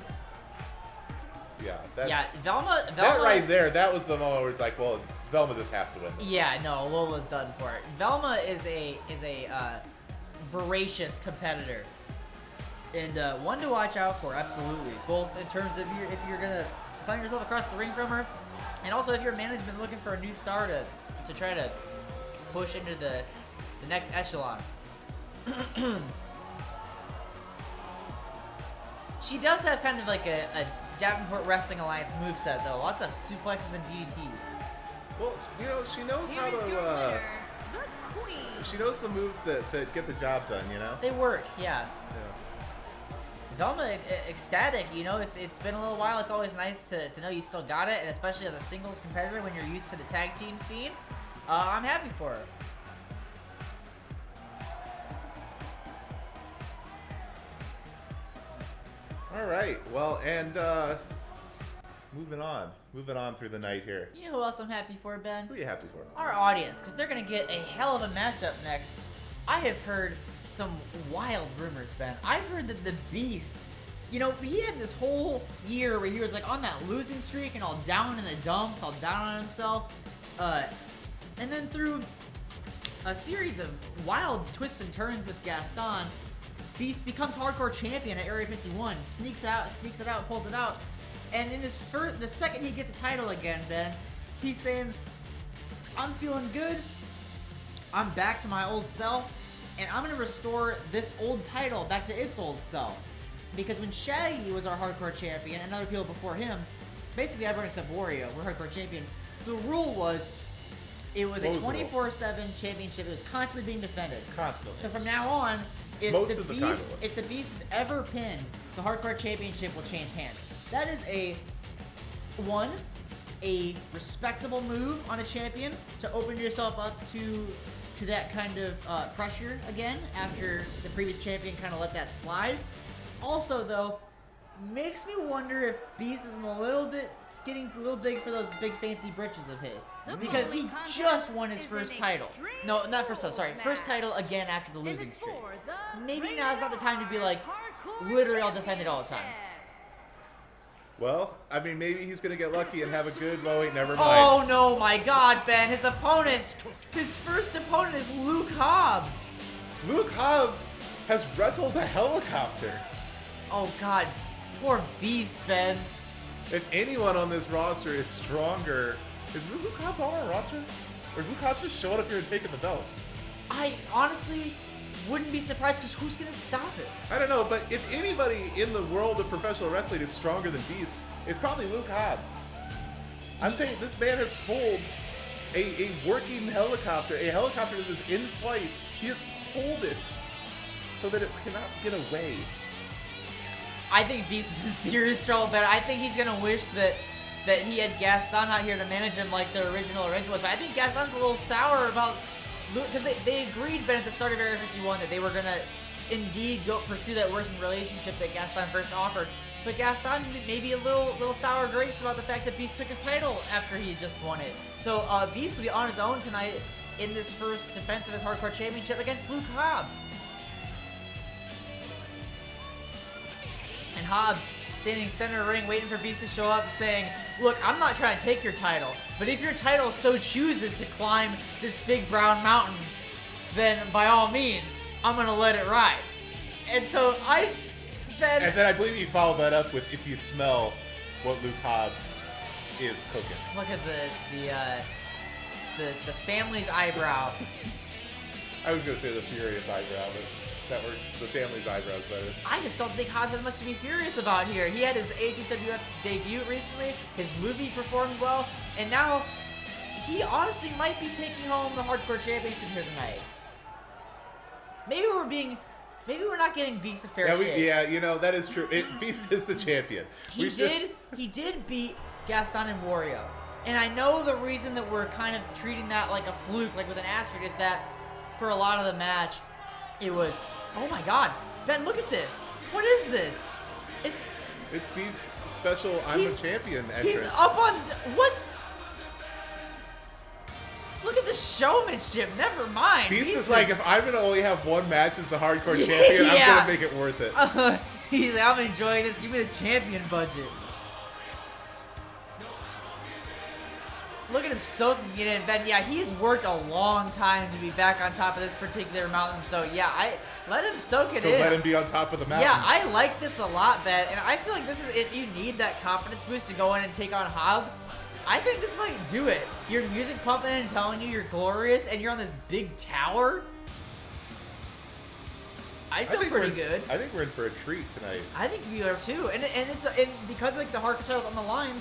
[SPEAKER 1] yeah. That's,
[SPEAKER 2] yeah, Velma.
[SPEAKER 1] That right there, that was the moment where it's like, well, Velma just has to win.
[SPEAKER 2] Yeah, no, Lola's done for it. Velma is a voracious competitor, and one to watch out for. Absolutely, both in terms of if you're gonna find yourself across the ring from her, and also if your management looking for a new star to try to push into the next echelon. She does have kind of like a Davenport Wrestling Alliance moveset, though. Lots of suplexes and DDTs.
[SPEAKER 1] Well, you know, she knows
[SPEAKER 3] Here
[SPEAKER 1] how
[SPEAKER 3] is your
[SPEAKER 1] to.
[SPEAKER 3] winner, the Queen.
[SPEAKER 1] She knows the moves that get the job done. You know.
[SPEAKER 2] They work, yeah.
[SPEAKER 1] Yeah.
[SPEAKER 2] Velma, ecstatic, you know, it's been a little while. It's always nice to know you still got it, and especially as a singles competitor when you're used to the tag team scene. I'm happy for her.
[SPEAKER 1] All right. Well, and moving on through the night here.
[SPEAKER 2] You know who else I'm happy for, Ben?
[SPEAKER 1] Who are you happy for?
[SPEAKER 2] Our audience, because they're going to get a hell of a matchup next. I have heard some wild rumors, Ben. I've heard that the Beast, you know, he had this whole year where he was like on that losing streak and all down in the dumps, all down on himself. And then through a series of wild twists and turns with Gaston, Beast becomes hardcore champion at Area 51, sneaks it out, pulls it out, and in his the second he gets a title again, Ben, he's saying, I'm feeling good, I'm back to my old self, and I'm gonna restore this old title back to its old self. Because when Shaggy was our hardcore champion, and other people before him, basically everyone except Wario, we're hardcore champion, the rule was, it was a 24/7 championship, it was constantly being defended.
[SPEAKER 1] Constantly.
[SPEAKER 2] So from now on, if the Beast is ever pinned, the Hardcore Championship will change hands. That is a respectable move on a champion to open yourself up to that kind of pressure again after the previous champion kind of let that slide. Also, though, makes me wonder if Beast is getting a little big for those big fancy britches of his. Because he just won his first title. No, not first title, sorry. First title again after the losing streak. Maybe now is not the time to be like, literally I'll defend it all the time.
[SPEAKER 1] Well, I mean, maybe he's gonna get lucky and have a good low eight. Never mind.
[SPEAKER 2] Oh no, my God, Ben! His first opponent is Luke Hobbs.
[SPEAKER 1] Luke Hobbs has wrestled a helicopter.
[SPEAKER 2] Oh God, poor Beast, Ben.
[SPEAKER 1] If anyone on this roster is stronger, is Luke Hobbs on our roster, or is Luke Hobbs just showing up here and taking the belt?
[SPEAKER 2] I honestly wouldn't be surprised, because who's gonna stop it?
[SPEAKER 1] I don't know, but if anybody in the world of professional wrestling is stronger than Beast, it's probably Luke Hobbs. I'm saying this man has pulled a working helicopter, a helicopter that is in flight. He has pulled it so that it cannot get away.
[SPEAKER 2] I think Beast is in serious trouble, but I think he's gonna wish that he had Gaston out here to manage him like the original arrangement was. But I think Gaston's a little sour about Luke, because they agreed, Ben, at the start of Area 51 that they were gonna indeed go pursue that working relationship that Gaston first offered. But Gaston may be a little sour grapes about the fact that Beast took his title after he had just won it. So Beast will be on his own tonight in this first defense of his Hardcore Championship against Luke Hobbs. And Hobbs standing center of the ring waiting for Beast to show up saying, look, I'm not trying to take your title, but if your title so chooses to climb this big brown mountain, then by all means, I'm going to let it ride. And so
[SPEAKER 1] And then I believe you follow that up with if you smell what Luke Hobbs is cooking.
[SPEAKER 2] Look at the family's eyebrow.
[SPEAKER 1] I was going to say the furious eyebrow, but that works. The family's eyebrows better.
[SPEAKER 2] I just don't think Hobbs has much to be furious about here. He had his HSWF debut recently, his movie performed well, and now he honestly might be taking home the Hardcore Championship here tonight. Maybe we're not giving Beast a fair shake.
[SPEAKER 1] Yeah, you know, that is true. Beast is the champion.
[SPEAKER 2] He did beat Gaston and Wario. And I know the reason that we're kind of treating that like a fluke, like with an asterisk, is that for a lot of the match, it was, oh my god, Ben, look at this. What is this? It's
[SPEAKER 1] Beast's special I'm the champion entrance.
[SPEAKER 2] He's up on, what? Look at the showmanship, never mind.
[SPEAKER 1] Beast is like, if I'm going to only have one match as the Hardcore champion, I'm going to make it worth it.
[SPEAKER 2] He's like, I'm enjoying this, give me the champion budget. Look at him soaking it in. Ben, yeah, he's worked a long time to be back on top of this particular mountain. So, yeah, let him soak it in.
[SPEAKER 1] So let him be on top of the mountain.
[SPEAKER 2] Yeah, I like this a lot, Ben. And I feel like this is, if you need that confidence boost to go in and take on Hobbs, I think this might do it. Your music pumping and telling you you're glorious, and you're on this big tower. I feel pretty good.
[SPEAKER 1] I think we're in for a treat tonight.
[SPEAKER 2] I think we are too. And because like the hardcore title's on the line,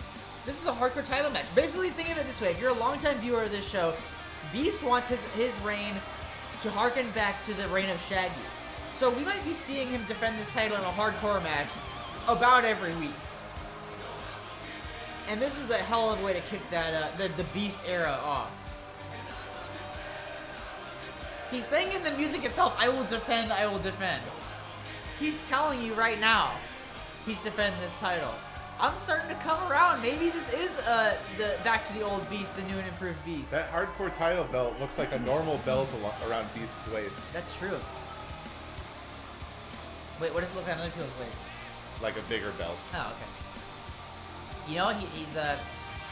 [SPEAKER 2] this is a hardcore title match. Basically, think of it this way: if you're a longtime viewer of this show, Beast wants his reign to harken back to the reign of Shaggy. So we might be seeing him defend this title in a hardcore match about every week. And this is a hell of a way to kick that the Beast era off. He's saying in the music itself, I will defend, I will defend. He's telling you right now, he's defending this title. I'm starting to come around. Maybe this is the back to the old Beast, the new and improved Beast.
[SPEAKER 1] That hardcore title belt looks like a normal belt around Beast's waist.
[SPEAKER 2] That's true. Wait, what does it look like on other people's waist?
[SPEAKER 1] Like a bigger belt.
[SPEAKER 2] Oh, okay. You know, he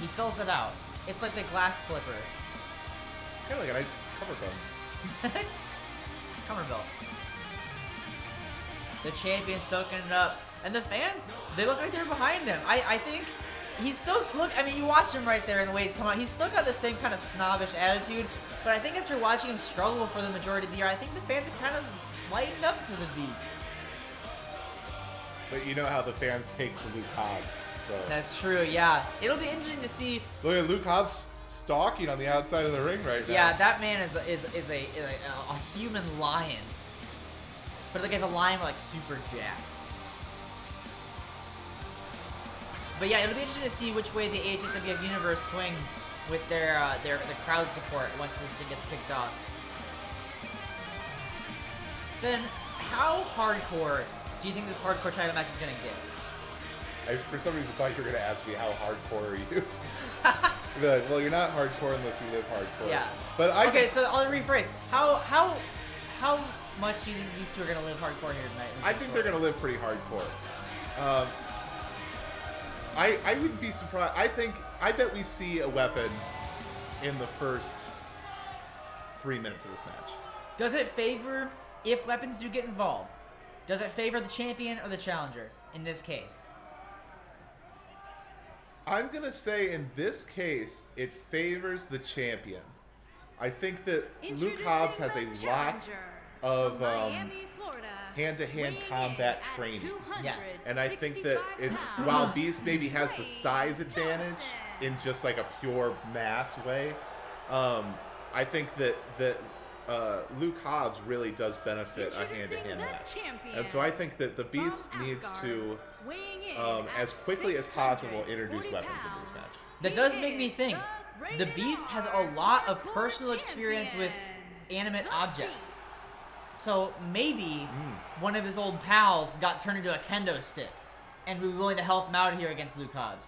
[SPEAKER 2] fills it out. It's like the glass slipper.
[SPEAKER 1] Kind of like a nice cover belt.
[SPEAKER 2] Cover belt. The champion soaking it up. And the fans, they look like they're behind him. I think he's still, I mean, you watch him right there in the way he's come out. He's still got the same kind of snobbish attitude. But I think after watching him struggle for the majority of the year, I think the fans have kind of lightened up to the Beast.
[SPEAKER 1] But you know how the fans take to Luke Hobbs. So.
[SPEAKER 2] That's true, yeah. It'll be interesting to see.
[SPEAKER 1] Look at Luke Hobbs stalking on the outside of the ring right now.
[SPEAKER 2] Yeah, that man is a human lion. But like if a lion were like super jacked. But yeah, it'll be interesting to see which way the HSWF universe swings with their crowd support once this thing gets kicked off. Then, how hardcore do you think this hardcore title match is gonna get?
[SPEAKER 1] I, for some reason, thought you were going to ask me how hardcore are you? You'd be like, well, you're not hardcore unless you live hardcore.
[SPEAKER 2] Yeah.
[SPEAKER 1] But
[SPEAKER 2] so I'll rephrase. How much do you think these two are going to live hardcore here tonight?
[SPEAKER 1] I think they're going to live pretty hardcore. I wouldn't be surprised. I bet we see a weapon in the first 3 minutes of this match.
[SPEAKER 2] Does it favor, if weapons do get involved, does it favor the champion or the challenger in this case?
[SPEAKER 1] I'm going to say in this case, it favors the champion. I think that Luke Hobbs has a lot of hand-to-hand combat training.
[SPEAKER 2] Yes.
[SPEAKER 1] And I think that it's, while Beast maybe has the size advantage in just like a pure mass way, I think that Luke Hobbs really does benefit a hand-to-hand match. And so I think that the Beast needs to, as quickly as possible, introduce weapons into this match.
[SPEAKER 2] That does make me think. The Beast has a lot of personal experience with animate objects. So maybe one of his old pals got turned into a kendo stick and would be willing to help him out here against Luke Hobbs.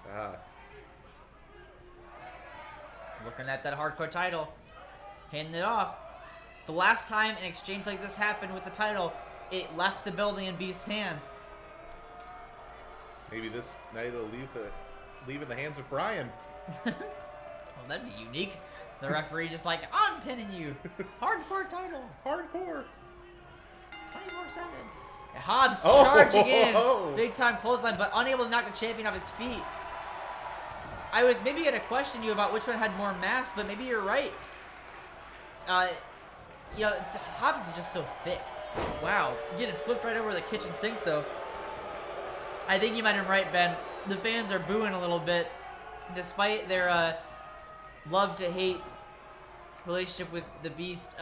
[SPEAKER 2] Looking at that hardcore title, handing it off. The last time an exchange like this happened with the title, it left the building in Beast's hands.
[SPEAKER 1] Maybe this night it'll leave in the hands of Brian.
[SPEAKER 2] Well, that'd be unique. The referee just like, I'm pinning you. Hardcore title.
[SPEAKER 1] Hardcore.
[SPEAKER 2] 24/7. Hobbs charging in. Big time clothesline, but unable to knock the champion off his feet. I was maybe going to question you about which one had more mass, but maybe you're right. You know, Hobbs is just so thick. Wow. Getting flipped right over the kitchen sink, though. I think you might have been right, Ben. The fans are booing a little bit, despite their love-to-hate relationship with the Beast.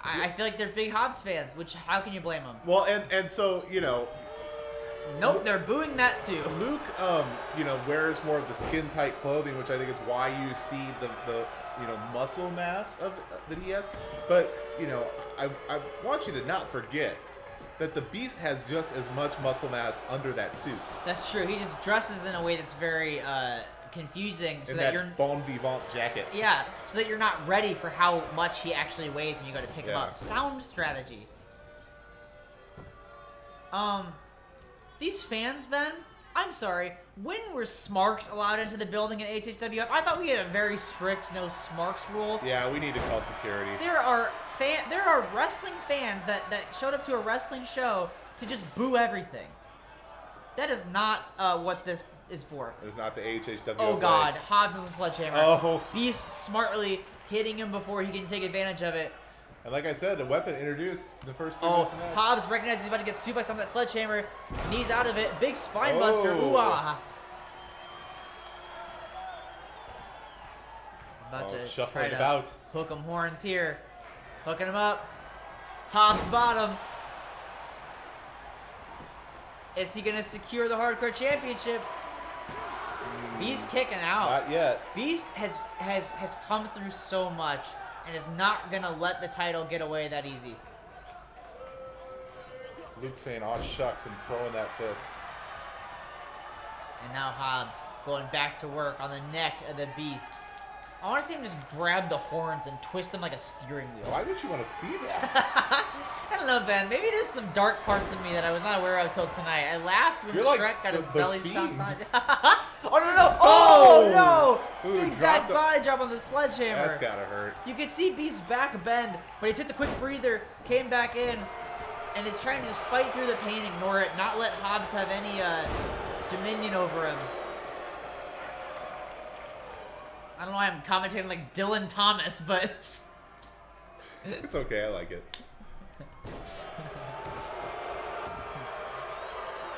[SPEAKER 2] I feel like they're big Hobbs fans, which how can you blame them?
[SPEAKER 1] Well, and so, you know...
[SPEAKER 2] Nope, they're booing that too.
[SPEAKER 1] Luke, you know, wears more of the skin-tight clothing, which I think is why you see the you know, muscle mass that he has. But, you know, I want you to not forget that the Beast has just as much muscle mass under that suit.
[SPEAKER 2] That's true. He just dresses in a way that's very confusing, so that you're
[SPEAKER 1] bon vivant jacket.
[SPEAKER 2] Yeah, so that you're not ready for how much he actually weighs when you go to pick him up. Sound strategy. These fans, Ben, I'm sorry. When were Smarks allowed into the building at HHWF? I thought we had a very strict no Smarks rule.
[SPEAKER 1] Yeah, we need to call security.
[SPEAKER 2] There are wrestling fans that showed up to a wrestling show to just boo everything. That is not what this is for.
[SPEAKER 1] It's not the HHWF.
[SPEAKER 2] Oh God, Hobbs is a sledgehammer.
[SPEAKER 1] Oh.
[SPEAKER 2] Beast smartly hitting him before he can take advantage of it.
[SPEAKER 1] And like I said, a weapon introduced in the first 2 minutes of the match.
[SPEAKER 2] Hobbs recognizes he's about to get suplexed on that sledgehammer. Knees out of it. Big spine buster. Ooh ah. About to
[SPEAKER 1] shuffling
[SPEAKER 2] try to
[SPEAKER 1] about.
[SPEAKER 2] hook him horns here. Hooking him up. Hobbs bottom. Is he going to secure the Hardcore Championship? Beast kicking out.
[SPEAKER 1] Not yet.
[SPEAKER 2] Beast has come through so much and is not going to let the title get away that easy.
[SPEAKER 1] Luke saying, "Aw, shucks," and throwing that fist.
[SPEAKER 2] And now Hobbs going back to work on the neck of the Beast. I want to see him just grab the horns and twist them like a steering wheel.
[SPEAKER 1] Why would you want to see that?
[SPEAKER 2] I don't know, Ben. Maybe there's some dark parts of me that I was not aware of till tonight. I laughed when Shrek got his belly stomped on. Oh, no. Oh, no.
[SPEAKER 1] Ooh,
[SPEAKER 2] Big back body drop on the sledgehammer.
[SPEAKER 1] That's gotta hurt.
[SPEAKER 2] You could see Beast's back bend, but he took the quick breather, came back in, and is trying to just fight through the pain, ignore it, not let Hobbs have any dominion over him. I don't know why I'm commentating like Dylan Thomas, but...
[SPEAKER 1] It's okay, I like it.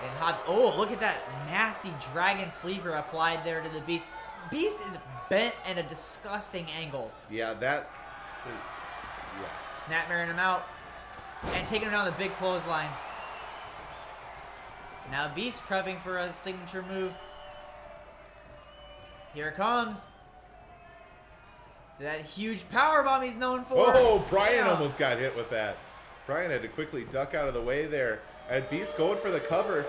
[SPEAKER 2] And Hobbs, oh, look at that nasty dragon sleeper applied there to the Beast. Beast is bent at a disgusting angle.
[SPEAKER 1] Yeah, that...
[SPEAKER 2] Snapmaring him out and taking him down the big clothesline. Now Beast prepping for a signature move. Here it comes. That huge powerbomb he's known for.
[SPEAKER 1] Oh, Brian almost got hit with that. Brian had to quickly duck out of the way there. And Beast going for the cover.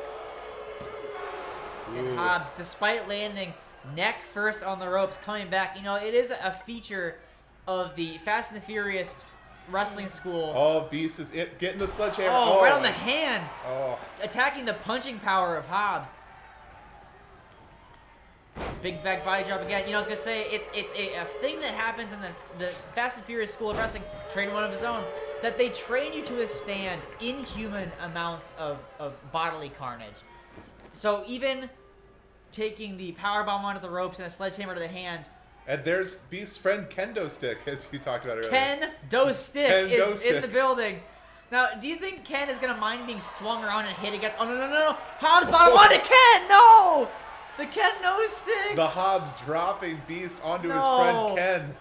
[SPEAKER 2] And Hobbs, despite landing neck first on the ropes, coming back. You know, it is a feature of the Fast and the Furious wrestling school.
[SPEAKER 1] Oh, Beast is getting the sledgehammer.
[SPEAKER 2] Oh, right on the hand.
[SPEAKER 1] Oh.
[SPEAKER 2] Attacking the punching power of Hobbs. Big back body drop again. You know, I was going to say, it's a thing that happens in the Fast and Furious School of Wrestling, train one of his own, that they train you to withstand inhuman amounts of bodily carnage. So even taking the powerbomb onto the ropes and a sledgehammer to the hand.
[SPEAKER 1] And there's Beast's friend Kendo Stick, as you talked about earlier.
[SPEAKER 2] Kendo Stick is in the building. Now, do you think Ken is going to mind being swung around and hit against... Oh, no. Hobbs bottom onto Ken! No! The Ken nose stick!
[SPEAKER 1] The Hobbs dropping Beast onto his friend Ken.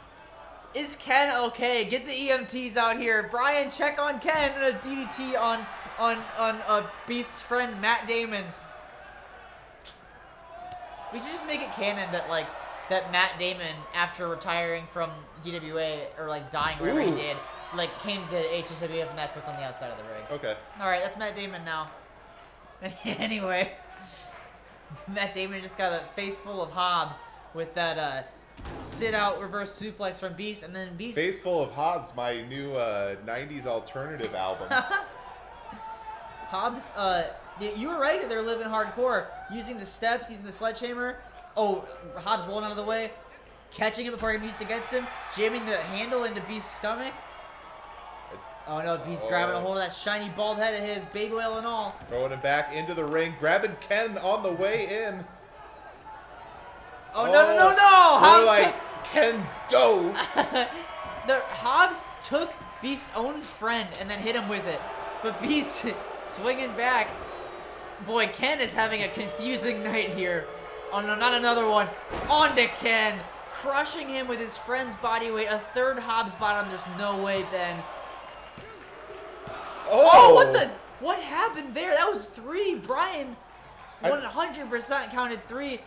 [SPEAKER 2] Is Ken okay? Get the EMTs out here. Brian, check on Ken and a DDT on Beast's friend Matt Damon. We should just make it canon that, like, that Matt Damon, after retiring from DWA or like dying wherever he
[SPEAKER 1] Ooh.
[SPEAKER 2] did, like came to HHWF, and that's what's on the outside of the ring.
[SPEAKER 1] Okay.
[SPEAKER 2] All right, that's Matt Damon now. Anyway, Matt Damon just got a face full of Hobbs with that sit-out reverse suplex from Beast, and then Beast.
[SPEAKER 1] Face Full of Hobbs, my new 90s alternative album.
[SPEAKER 2] Hobbs, you were right that they're living hardcore, using the steps, using the sledgehammer. Oh, Hobbs rolling out of the way, catching him before he Beast against him, jamming the handle into Beast's stomach. Oh no, Beast grabbing a hold of that shiny bald head of his, baby oil and all.
[SPEAKER 1] Throwing him back into the ring, grabbing Ken on the way in.
[SPEAKER 2] Oh, no!
[SPEAKER 1] More
[SPEAKER 2] Hobbs
[SPEAKER 1] like Ken Do.
[SPEAKER 2] the Hobbs took Beast's own friend and then hit him with it. But Beast swinging back. Boy, Ken is having a confusing night here. Oh no, not another one. On to Ken. Crushing him with his friend's body weight. A third Hobbs bottom. There's no way, Ben. Oh, what the? What happened there? That was 3. Brian 100% counted 3.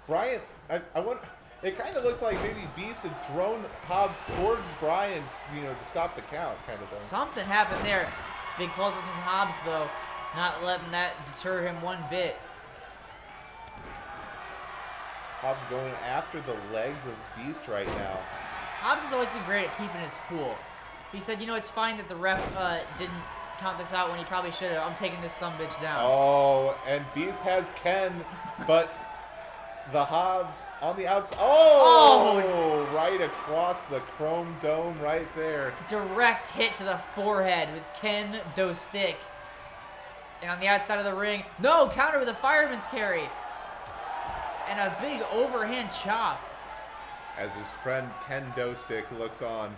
[SPEAKER 1] Brian, I want. It kind of looked like maybe Beast had thrown Hobbs towards Brian, to stop the count, kind of thing.
[SPEAKER 2] Something happened there. Big close-ups from Hobbs, though, not letting that deter him one bit.
[SPEAKER 1] Hobbs going after the legs of Beast right now.
[SPEAKER 2] Hobbs has always been great at keeping his cool. He said, it's fine that the ref didn't count this out when he probably should have. I'm taking this sumbitch down.
[SPEAKER 1] Oh, and Beast has Ken, but the Hobbs on the outside. Oh! Right across the chrome dome right there.
[SPEAKER 2] Direct hit to the forehead with Ken Do Stick. And on the outside of the ring, no, counter with a fireman's carry. And a big overhand chop.
[SPEAKER 1] As his friend Ken Do Stick looks on.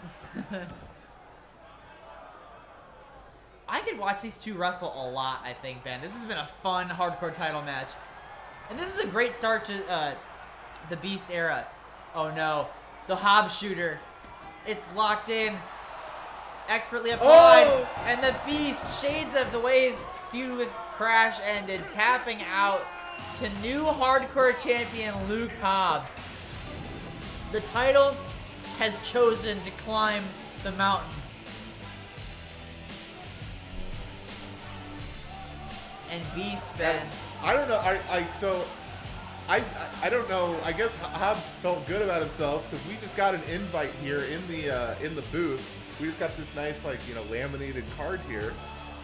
[SPEAKER 2] I could watch these two wrestle a lot, I think, Ben. This has been a fun hardcore title match. And this is a great start to the Beast era. Oh no, the Hobbs shooter. It's locked in, expertly applied, and the Beast, shades of the way his feud with Crash ended, tapping out to new hardcore champion Luke Hobbs. The title has chosen to climb the mountain. And Beast, Ben.
[SPEAKER 1] I don't know. I don't know. I guess Hobbs felt good about himself because we just got an invite here in the booth. We just got this nice laminated card here,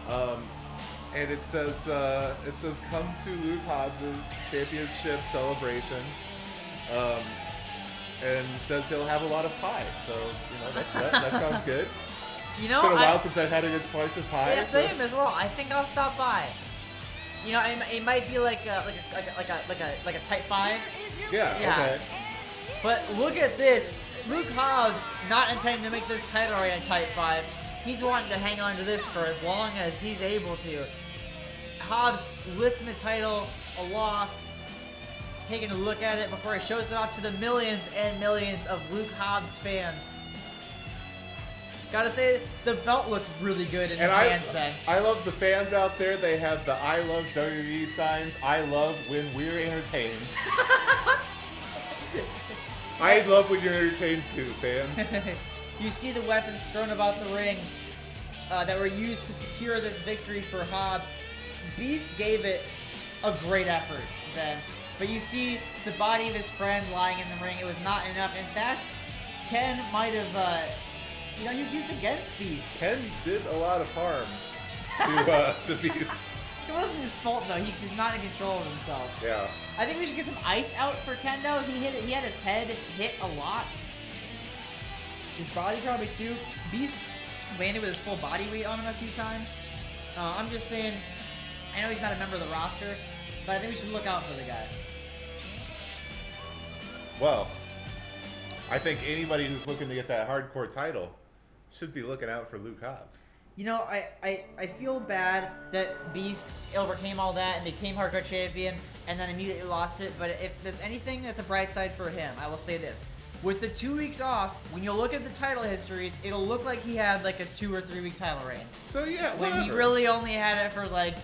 [SPEAKER 1] and it says come to Luke Hobbs's championship celebration, and it says he'll have a lot of pie. So that sounds good. It's been a while since I've had a good slice of pie.
[SPEAKER 2] Yeah, same as well. I think I'll stop by. It might be like a type 5.
[SPEAKER 1] Yeah. Okay.
[SPEAKER 2] But look at this. Luke Hobbs not intending to make this title reign a type 5. He's wanting to hang on to this for as long as he's able to. Hobbs lifting the title aloft, taking a look at it before he shows it off to the millions and millions of Luke Hobbs fans. Gotta say, the belt looks really good in his hands, Ben.
[SPEAKER 1] I love the fans out there. They have the I love WWE signs. I love when we're entertained. I love when you're entertained too, fans.
[SPEAKER 2] You see the weapons thrown about the ring that were used to secure this victory for Hobbs. Beast gave it a great effort, Ben. But you see the body of his friend lying in the ring. It was not enough. In fact, Ken might have... he was used against Beast.
[SPEAKER 1] Ken did a lot of harm to Beast.
[SPEAKER 2] It wasn't his fault though. He was not in control of himself.
[SPEAKER 1] Yeah.
[SPEAKER 2] I think we should get some ice out for Kendo. He had his head hit a lot. His body probably too. Beast landed with his full body weight on him a few times. I'm just saying, I know he's not a member of the roster, but I think we should look out for the guy.
[SPEAKER 1] Well, I think anybody who's looking to get that hardcore title should be looking out for Luke Hobbs.
[SPEAKER 2] I feel bad that Beast overcame all that and became hardcore champion and then immediately lost it, but if there's anything that's a bright side for him, I will say this. With the 2 weeks off, when you look at the title histories, it'll look like he had like a 2 or 3 week title reign.
[SPEAKER 1] So yeah,
[SPEAKER 2] When
[SPEAKER 1] whatever.
[SPEAKER 2] he really only had it for like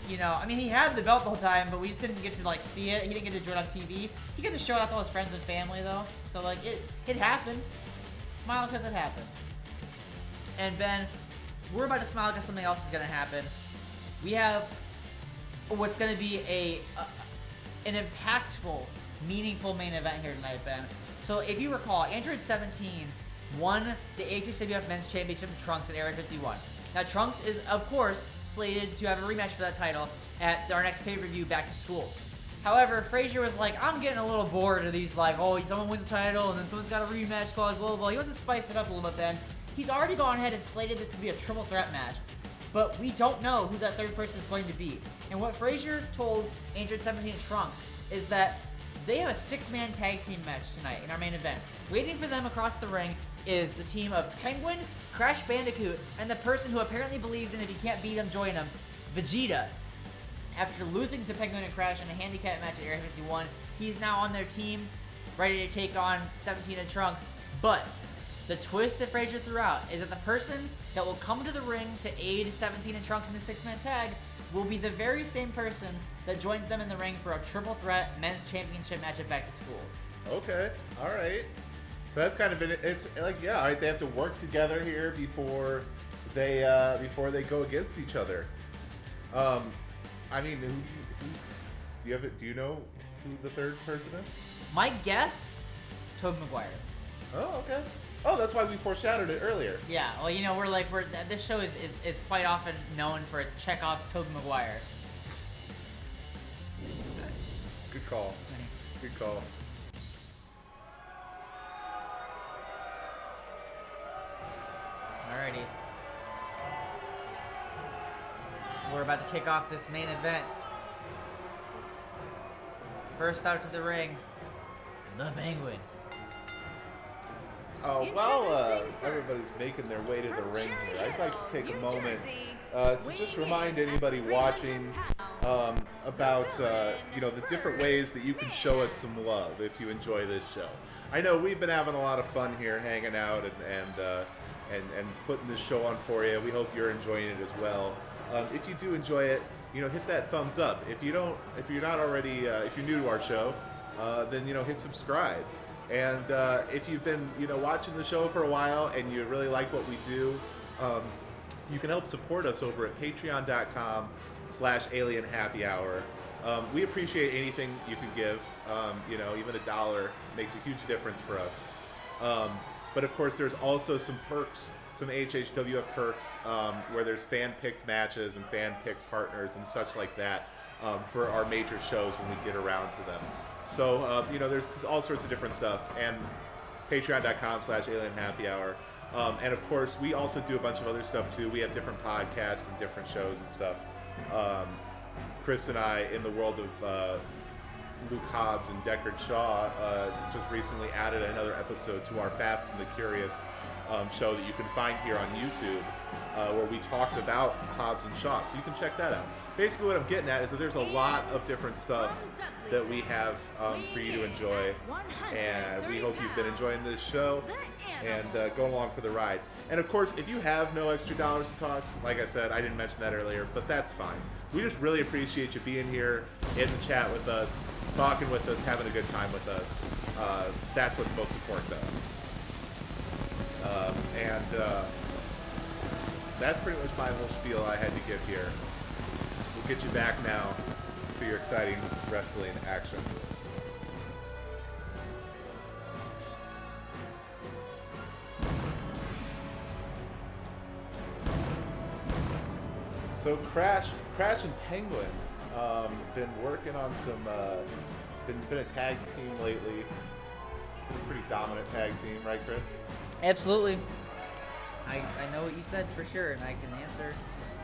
[SPEAKER 2] you know, I mean, he had the belt the whole time, but we just didn't get to like see it. He didn't get to join on TV. He got to show it off to all his friends and family though. So like it happened. Smile because it happened. And Ben, we're about to smile because something else is gonna happen. We have what's gonna be an impactful, meaningful main event here tonight, Ben. So if you recall, Android 17 won the HHWF Men's Championship with Trunks at Area 51. Now, Trunks is, of course, slated to have a rematch for that title at our next pay-per-view, Back to School. However, Frazier was like, I'm getting a little bored of these, like, oh, someone wins the title, and then someone's got a rematch clause, blah, blah, blah. He wants to spice it up a little bit, Ben. He's already gone ahead and slated this to be a triple threat match, but we don't know who that third person is going to be. And what Frazier told Android 17 and Trunks is that they have a 6-man tag team match tonight in our main event. Waiting for them across the ring is the team of Penguin, Crash Bandicoot, and the person who apparently believes in if you can't beat him, join him, Vegeta. After losing to Penguin and Crash in a handicap match at Area 51, he's now on their team, ready to take on 17 and Trunks. But the twist that Frazier threw out is that the person that will come to the ring to aid 17 and Trunks in the 6-man tag will be the very same person that joins them in the ring for a triple threat men's championship match at Back to School.
[SPEAKER 1] Okay, all right. So that's kind of it's like, yeah, all right, they have to work together here before they go against each other. I mean, do you know who the third person is?
[SPEAKER 2] My guess, Tobey Maguire.
[SPEAKER 1] Oh, okay. Oh, that's why we foreshadowed it earlier.
[SPEAKER 2] Yeah, well, you know, this show is quite often known for its Chekhov's Tobey Maguire.
[SPEAKER 1] Good call.
[SPEAKER 2] Thanks.
[SPEAKER 1] Good call.
[SPEAKER 2] Alrighty. We're about to kick off this main event. First out to the ring, the Penguin.
[SPEAKER 1] Oh, while everybody's making their way to the ring here, I'd like to take a moment to just remind anybody watching about you know, the different ways that you can show us some love if you enjoy this show. I know we've been having a lot of fun here, hanging out and putting this show on for you. We hope you're enjoying it as well. If you do enjoy it, you know, hit that thumbs up. If you're not already, if you're new to our show, then, you know, hit subscribe. And if you've been, you know, watching the show for a while and you really like what we do, you can help support us over at patreon.com/alienhappyhour. We appreciate anything you can give. You know, even $1 makes a huge difference for us. But of course, there's also some perks, some HHWF perks, where there's fan-picked matches and fan-picked partners and such like that for our major shows when we get around to them. So, you know, there's all sorts of different stuff, and patreon.com/alienhappyhour. And of course, we also do a bunch of other stuff too. We have different podcasts and different shows and stuff. Chris and I, in the world of Luke Hobbs and Deckard Shaw, just recently added another episode to our Fast and the Curious show that you can find here on YouTube, where we talked about Hobbs and Shaw. So you can check that out. Basically, what I'm getting at is that there's a lot of different stuff that we have for you to enjoy, and we hope you've been enjoying this show and going along for the ride. And of course, if you have no extra dollars to toss, like I said, I didn't mention that earlier, but that's fine. We just really appreciate you being here in the chat with us, talking with us, having a good time with us. That's what's most important to us. That's pretty much my whole spiel I had to give here. We'll get you back now for your exciting wrestling action. So Crash and Penguin been working on some been a tag team lately. Been a pretty dominant tag team, right, Chris?
[SPEAKER 2] Absolutely. I know what you said for sure, and I can answer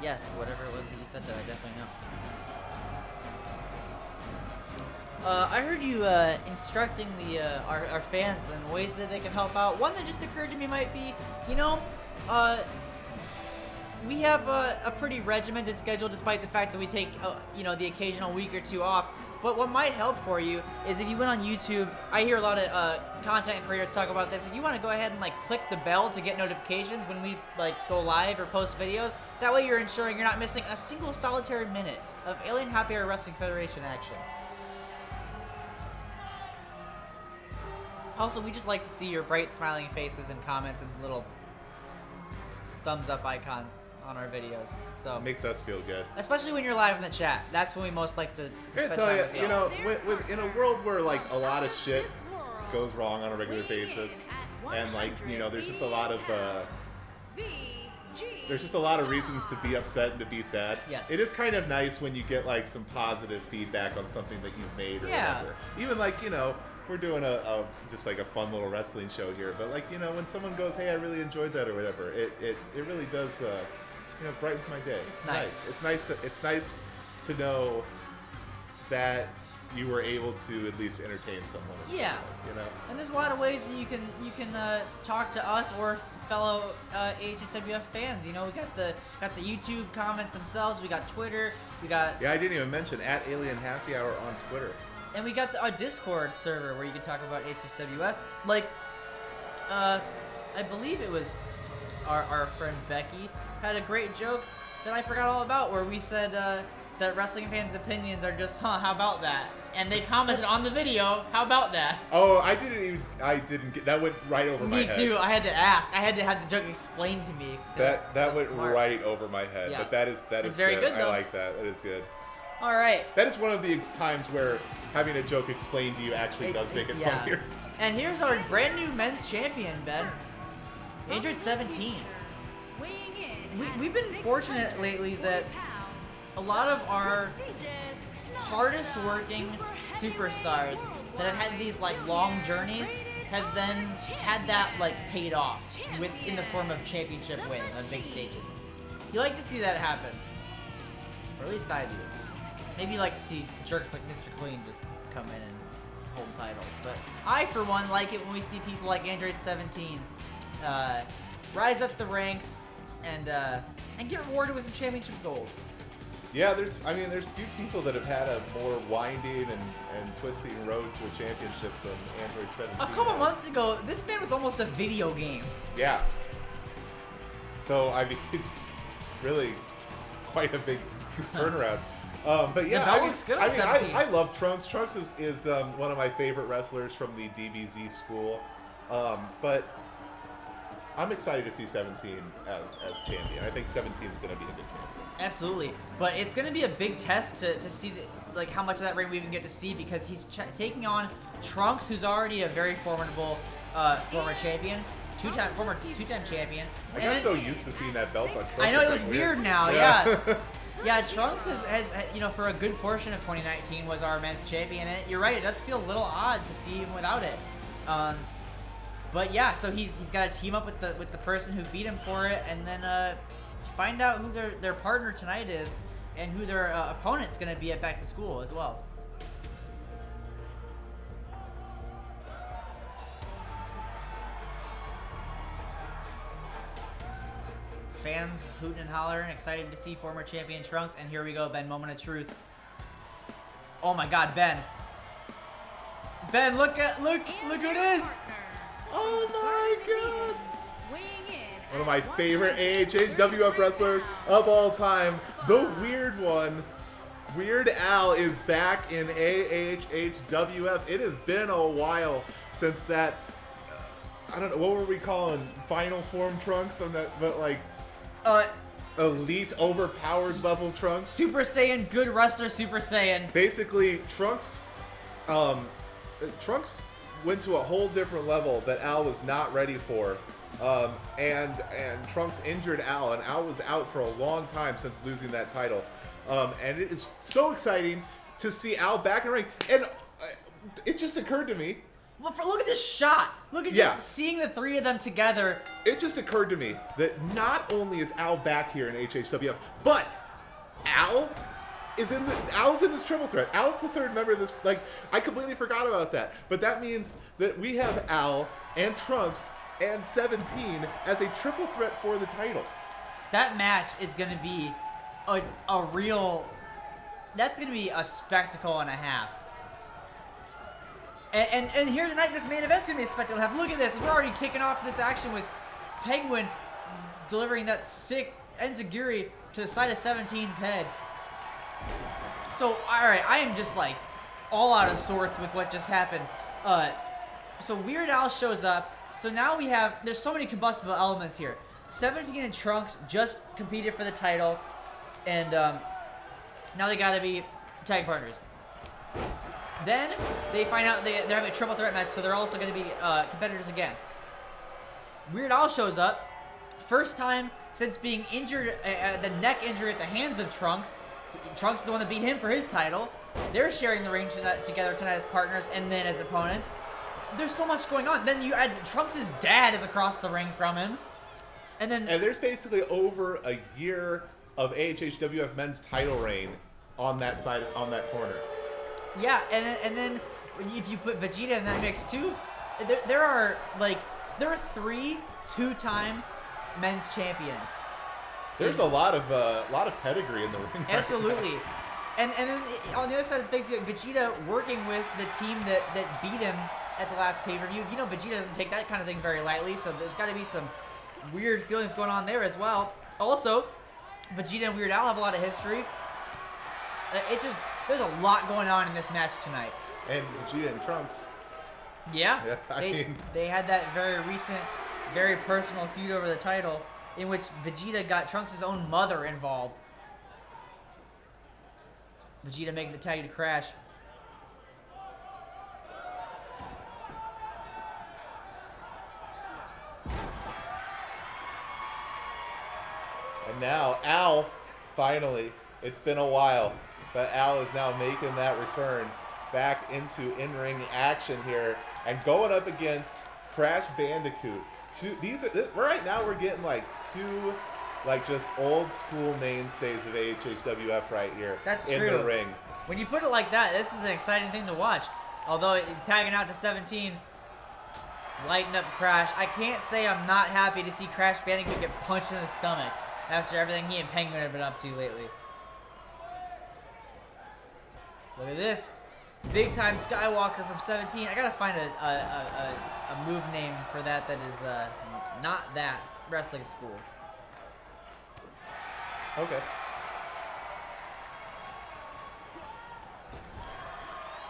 [SPEAKER 2] yes to whatever it was that you said that I definitely know. I heard you instructing our fans in ways that they can help out. One that just occurred to me might be, you know, we have a pretty regimented schedule despite the fact that we take, you know, the occasional week or two off. But what might help for you is if you went on YouTube. I hear a lot of content creators talk about this. If you want to go ahead and like click the bell to get notifications when we like go live or post videos, that way you're ensuring you're not missing a single solitary minute of Alien Happy Hour Wrestling Federation action. Also, we just like to see your bright smiling faces and comments and little thumbs up icons on our videos. So
[SPEAKER 1] It makes us feel good.
[SPEAKER 2] especially when you're live in the chat, that's when we most like to
[SPEAKER 1] I
[SPEAKER 2] spend
[SPEAKER 1] gotta tell
[SPEAKER 2] time
[SPEAKER 1] you,
[SPEAKER 2] with
[SPEAKER 1] you know, in a world where like a lot of shit goes wrong on a regular basis, and like you know, there's just a lot of reasons to be upset and to be sad.
[SPEAKER 2] Yes.
[SPEAKER 1] It is kind of nice when you get like some positive feedback on something that you've made or
[SPEAKER 2] Yeah.
[SPEAKER 1] whatever. Even like you know, we're doing a just like a fun little wrestling show here, but like you know, when someone goes, "Hey, I really enjoyed that" or whatever, it really does. You know, brightens my day.
[SPEAKER 2] It's nice.
[SPEAKER 1] It's nice to know that you were able to at least entertain someone. in some
[SPEAKER 2] Yeah.
[SPEAKER 1] way, you know.
[SPEAKER 2] And there's a lot of ways that you can talk to us or fellow HHWF fans. You know, we got the YouTube comments themselves. We got Twitter. We got
[SPEAKER 1] Yeah, I didn't even mention @Alien Happy Hour on Twitter.
[SPEAKER 2] and we got our Discord server where you can talk about HHWF. Like, I believe it was our friend Becky had a great joke that I forgot all about, where we said that wrestling fans' opinions are just, how about that? And they commented on the video, how about that?
[SPEAKER 1] Oh, I didn't get that. Went right over my
[SPEAKER 2] Me
[SPEAKER 1] head.
[SPEAKER 2] too. I had to ask. I had to have the joke explained to me.
[SPEAKER 1] That went
[SPEAKER 2] smart.
[SPEAKER 1] right over my head.
[SPEAKER 2] Yeah.
[SPEAKER 1] But that is
[SPEAKER 2] It's very good,
[SPEAKER 1] I
[SPEAKER 2] though.
[SPEAKER 1] like that. That is good.
[SPEAKER 2] All right.
[SPEAKER 1] That is one of the times where having a joke explained to you actually does make it
[SPEAKER 2] yeah.
[SPEAKER 1] funnier.
[SPEAKER 2] And here's our brand new men's champion, Ben. Android 17. We've been fortunate lately that a lot of our hardest working superstars that have had these like long journeys have then had that like paid off in the form of championship wins on big stages. You like to see that happen, or at least I do. Maybe you like to see jerks like Mr. Clean just come in and hold titles, but I for one like it when we see people like Android 17 rise up the ranks and get rewarded with some championship gold.
[SPEAKER 1] Yeah, there's few people that have had a more winding and twisting road to a championship than Android 17.
[SPEAKER 2] A couple
[SPEAKER 1] has.
[SPEAKER 2] months ago, this man was almost a video game.
[SPEAKER 1] Yeah. So I mean, really, quite a big turnaround. But yeah,
[SPEAKER 2] The belt looks good on 17.
[SPEAKER 1] I love Trunks. Trunks is one of my favorite wrestlers from the DBZ school. But I'm excited to see 17 as champion. I think 17 is going to be a good champion.
[SPEAKER 2] Absolutely, but it's going to be a big test to see like how much of that reign we even get to see, because he's taking on Trunks, who's already a very formidable former champion, two-time champion.
[SPEAKER 1] I got so used to seeing that belt on Trunks.
[SPEAKER 2] I know, it
[SPEAKER 1] it's
[SPEAKER 2] was
[SPEAKER 1] like
[SPEAKER 2] weird now, yeah. Yeah, Trunks has you know, for a good portion of 2019 was our men's champion, and you're right, it does feel a little odd to see him without it. But yeah, so he's got to team up with the person who beat him for it, and then find out who their partner tonight is, and who their opponent's going to be at Back to School as well. Fans hooting and hollering, excited to see former champion Trunks, and here we go, Ben, moment of truth. Oh my God, Ben! Ben, look who it is!
[SPEAKER 1] Oh my God! One of my favorite AHHWF wrestlers of all time, the weird one. Weird Al is back in AHHWF. It has been a while since that, I don't know, what were we calling Final Form Trunks on that, but like, elite overpowered level Trunks.
[SPEAKER 2] Super Saiyan, good wrestler, Super Saiyan.
[SPEAKER 1] Basically, Trunks went to a whole different level that Al was not ready for. And Trunks injured Al, and Al was out for a long time since losing that title. And it is so exciting to see Al back in the ring. And it just occurred to me.
[SPEAKER 2] Look at this shot. Look at just seeing the three of them together.
[SPEAKER 1] It just occurred to me that not only is Al back here in HHWF, but Al's in this triple threat. Al's the third member of this. Like, I completely forgot about that. But that means that we have Al and Trunks and 17 as a triple threat for the title.
[SPEAKER 2] That match is going to be a real That's going to be a spectacle and a half. And here tonight, this main event's going to be a spectacle and a half. Look at this. We're already kicking off this action with Penguin delivering that sick enziguri to the side of 17's head. So, alright, I am just like all out of sorts with what just happened. So Weird Al shows up. So now we have, there's so many combustible elements here. 17 and Trunks just competed for the title. And now they gotta be tag partners. Then they find out they're having a triple threat match, so they're also gonna be competitors again. Weird Al shows up. First time since being injured, the neck injury at the hands of Trunks. Trunks is the one that beat him for his title. They're sharing the ring together tonight as partners and then as opponents. There's so much going on. Then you add Trunks' dad is across the ring from him. And there's
[SPEAKER 1] basically over a year of AHHWF men's title reign on that side, on that corner.
[SPEAKER 2] Yeah, and then if you put Vegeta in that mix too, there are 3 two-time men's champions.
[SPEAKER 1] There's a lot of pedigree in the ring.
[SPEAKER 2] Absolutely. And then on the other side of things, you got Vegeta working with the team that beat him at the last pay-per-view. You know, Vegeta doesn't take that kind of thing very lightly, so there's got to be some weird feelings going on there as well. Also, Vegeta and Weird Al have a lot of history. There's a lot going on in this match tonight.
[SPEAKER 1] And Vegeta and Trunks.
[SPEAKER 2] Yeah. They had that very recent, very personal feud over the title in which Vegeta got Trunks' own mother involved. Vegeta making the tag to Crash.
[SPEAKER 1] And now Al, finally, it's been a while, but Al is now making that return back into in-ring action here and going up against Crash Bandicoot. Right now we're getting two just old school mainstays of AHHWF right here.
[SPEAKER 2] That's
[SPEAKER 1] in
[SPEAKER 2] true.
[SPEAKER 1] the ring.
[SPEAKER 2] When you put it like that, this is an exciting thing to watch. Although tagging out to 17, lighting up Crash. I can't say I'm not happy to see Crash Bandicoot get punched in the stomach after everything he and Penguin have been up to lately. Look at this. Big time Skywalker from 17. I gotta find a move name for that is not that wrestling school.
[SPEAKER 1] Okay.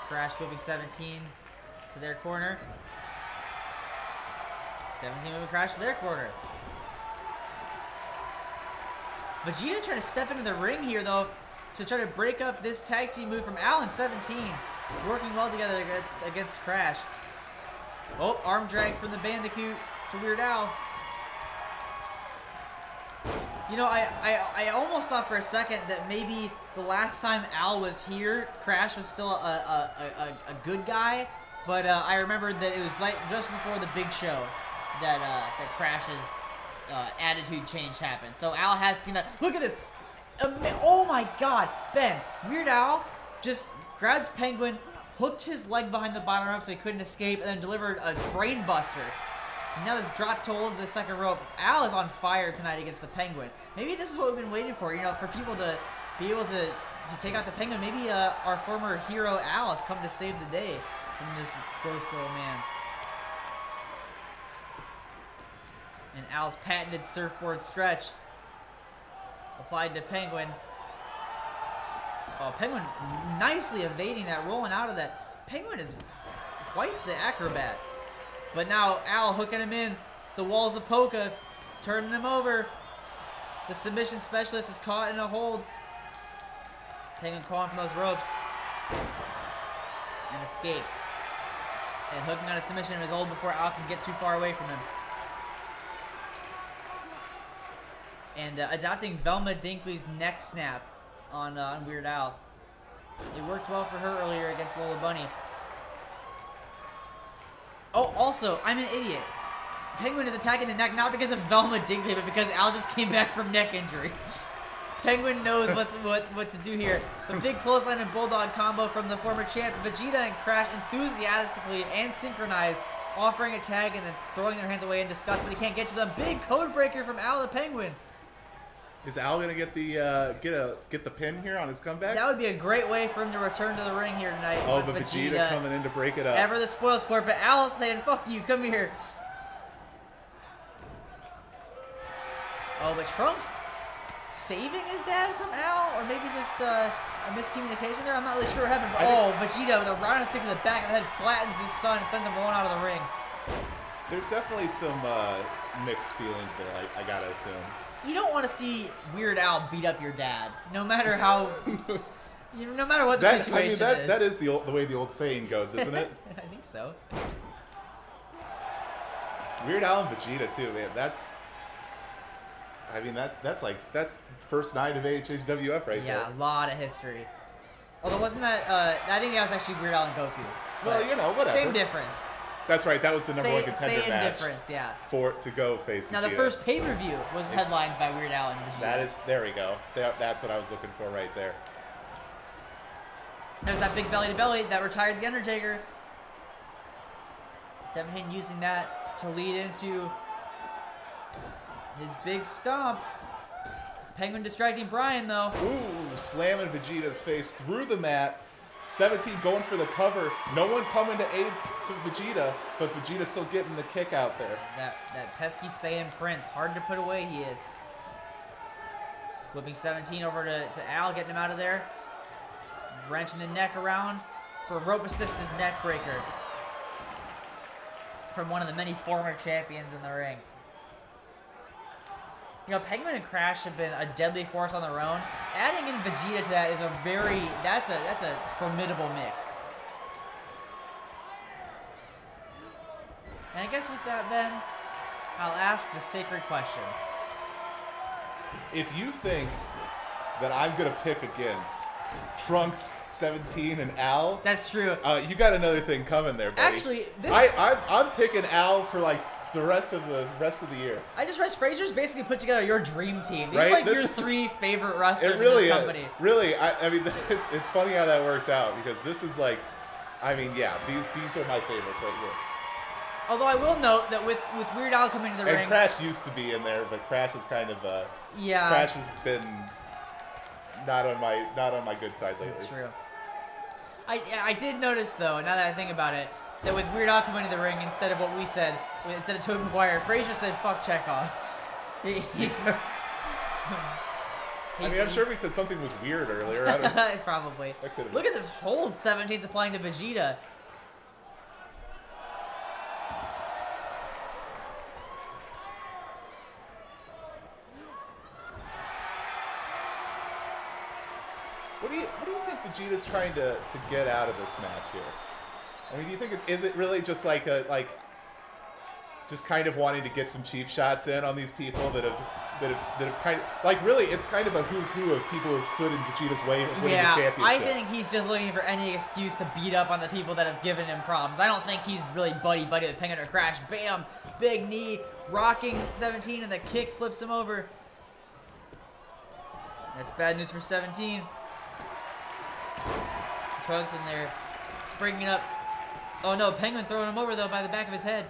[SPEAKER 2] Crash moving 17 to their corner. 17 moving Crash to their corner. Vegeta trying to step into the ring here, though, to try to break up this tag team move from Al and 17. Working well together against Crash. Oh, arm drag from the Bandicoot to Weird Al. You know, I almost thought for a second that maybe the last time Al was here, Crash was still a good guy. But I remembered that it was just before the big show that Crash's attitude change happened. So Al has seen that. Look at this. Oh my God, Ben. Weird Al just grabbed Penguin, hooked his leg behind the bottom rope so he couldn't escape, and then delivered a brain buster. Now this drop toe to the second rope. Al is on fire tonight against the Penguin. Maybe this is what we've been waiting for, for people to be able to take out the Penguin. Maybe our former hero Al has come to save the day from this gross little man. And Al's patented surfboard stretch applied to Penguin. Oh, Penguin nicely evading that, rolling out of that. Penguin is quite the acrobat. But now Al hooking him in. The walls of Polka, turning him over. The submission specialist is caught in a hold. Penguin calling from those ropes. And escapes. And hooking on a submission is old before Al can get too far away from him. And adopting Velma Dinkley's neck snap on Weird Al. It worked well for her earlier against Lola Bunny. Oh, also, I'm an idiot. Penguin is attacking the neck not because of Velma Dinkley, but because Al just came back from neck injury. Penguin knows what to do here. The big clothesline and bulldog combo from the former champ. Vegeta and Crash enthusiastically and synchronized, offering a tag and then throwing their hands away in disgust when they can't get to them. Big code breaker from Al the Penguin.
[SPEAKER 1] Is Al gonna get the get the pin here on his comeback?
[SPEAKER 2] That would be a great way for him to return to the ring here tonight.
[SPEAKER 1] Oh,
[SPEAKER 2] with
[SPEAKER 1] but Vegeta coming in to break it up.
[SPEAKER 2] Ever the spoil sport, but Al is saying, "Fuck you, come here." Oh, but Trunks saving his dad from Al, or maybe just a miscommunication there. I'm not really sure what happened. But Vegeta with a round stick to the back of the head flattens his son and sends him rolling out of the ring.
[SPEAKER 1] There's definitely some mixed feelings there. I gotta assume.
[SPEAKER 2] You don't want to see Weird Al beat up your dad, no matter how, no matter what the situation is.
[SPEAKER 1] That is the way the old saying goes, isn't it?
[SPEAKER 2] I think so.
[SPEAKER 1] Weird Al and Vegeta too, man. That's first night of AHHWF right there.
[SPEAKER 2] Yeah, a lot of history. Although wasn't that? I think that was actually Weird Al and Goku.
[SPEAKER 1] Well, whatever.
[SPEAKER 2] Same difference.
[SPEAKER 1] That's right. That was the number one contender
[SPEAKER 2] same
[SPEAKER 1] match.
[SPEAKER 2] difference, yeah.
[SPEAKER 1] To go face.
[SPEAKER 2] Now the first pay-per-view was headlined by Weird Al and Vegeta.
[SPEAKER 1] There we go. That's what I was looking for right there.
[SPEAKER 2] There's that big belly to belly that retired the Undertaker. 17 using that to lead into his big stomp. Penguin distracting Brian though.
[SPEAKER 1] Ooh, slamming Vegeta's face through the mat. 17 going for the cover. No one coming to aid to Vegeta, but Vegeta still getting the kick out there.
[SPEAKER 2] That pesky Saiyan Prince. Hard to put away he is. Whipping 17 over to Al, getting him out of there. Wrenching the neck around for a rope-assisted neck breaker. From one of the many former champions in the ring. You know, Penguin and Crash have been a deadly force on their own. Adding in Vegeta to that is that's a formidable mix. And I guess with that, Ben, I'll ask the sacred question.
[SPEAKER 1] If you think that I'm gonna pick against Trunks, 17, and Al,
[SPEAKER 2] that's true.
[SPEAKER 1] You got another thing coming there, buddy.
[SPEAKER 2] Actually,
[SPEAKER 1] I'm picking Al for like the rest of the year.
[SPEAKER 2] I just read Fraser's basically put together your dream team. These
[SPEAKER 1] right?
[SPEAKER 2] are like your 3 favorite wrestlers
[SPEAKER 1] really
[SPEAKER 2] in this company.
[SPEAKER 1] Really, I mean, it's funny how that worked out because this is like, I mean, yeah, these are my favorites right here.
[SPEAKER 2] Although I will note that with Weird Al coming to the ring,
[SPEAKER 1] and Crash used to be in there, but Crash is kind of Crash has been not on my good side lately.
[SPEAKER 2] That's true. I did notice though, now that I think about it, that with Weird Al coming to the ring, instead of what we said, instead of Tobey Maguire, Fraser said "fuck Chekhov."
[SPEAKER 1] I mean, I'm sure we said something was weird earlier. I don't
[SPEAKER 2] Probably.
[SPEAKER 1] That
[SPEAKER 2] Look at this hold 17's applying to Vegeta.
[SPEAKER 1] What do you think Vegeta's trying to get out of this match here? I mean, do you think is it really just like just kind of wanting to get some cheap shots in on these people that have kind of like really it's kind of a who's who of people who have stood in Vegeta's way of winning the championship.
[SPEAKER 2] I think he's just looking for any excuse to beat up on the people that have given him problems. I don't think he's really buddy with Penguin or Crash. Bam, big knee, rocking 17, and the kick flips him over. That's bad news for 17. Trunks in there, bringing up. Oh no, Penguin throwing him over though by the back of his head.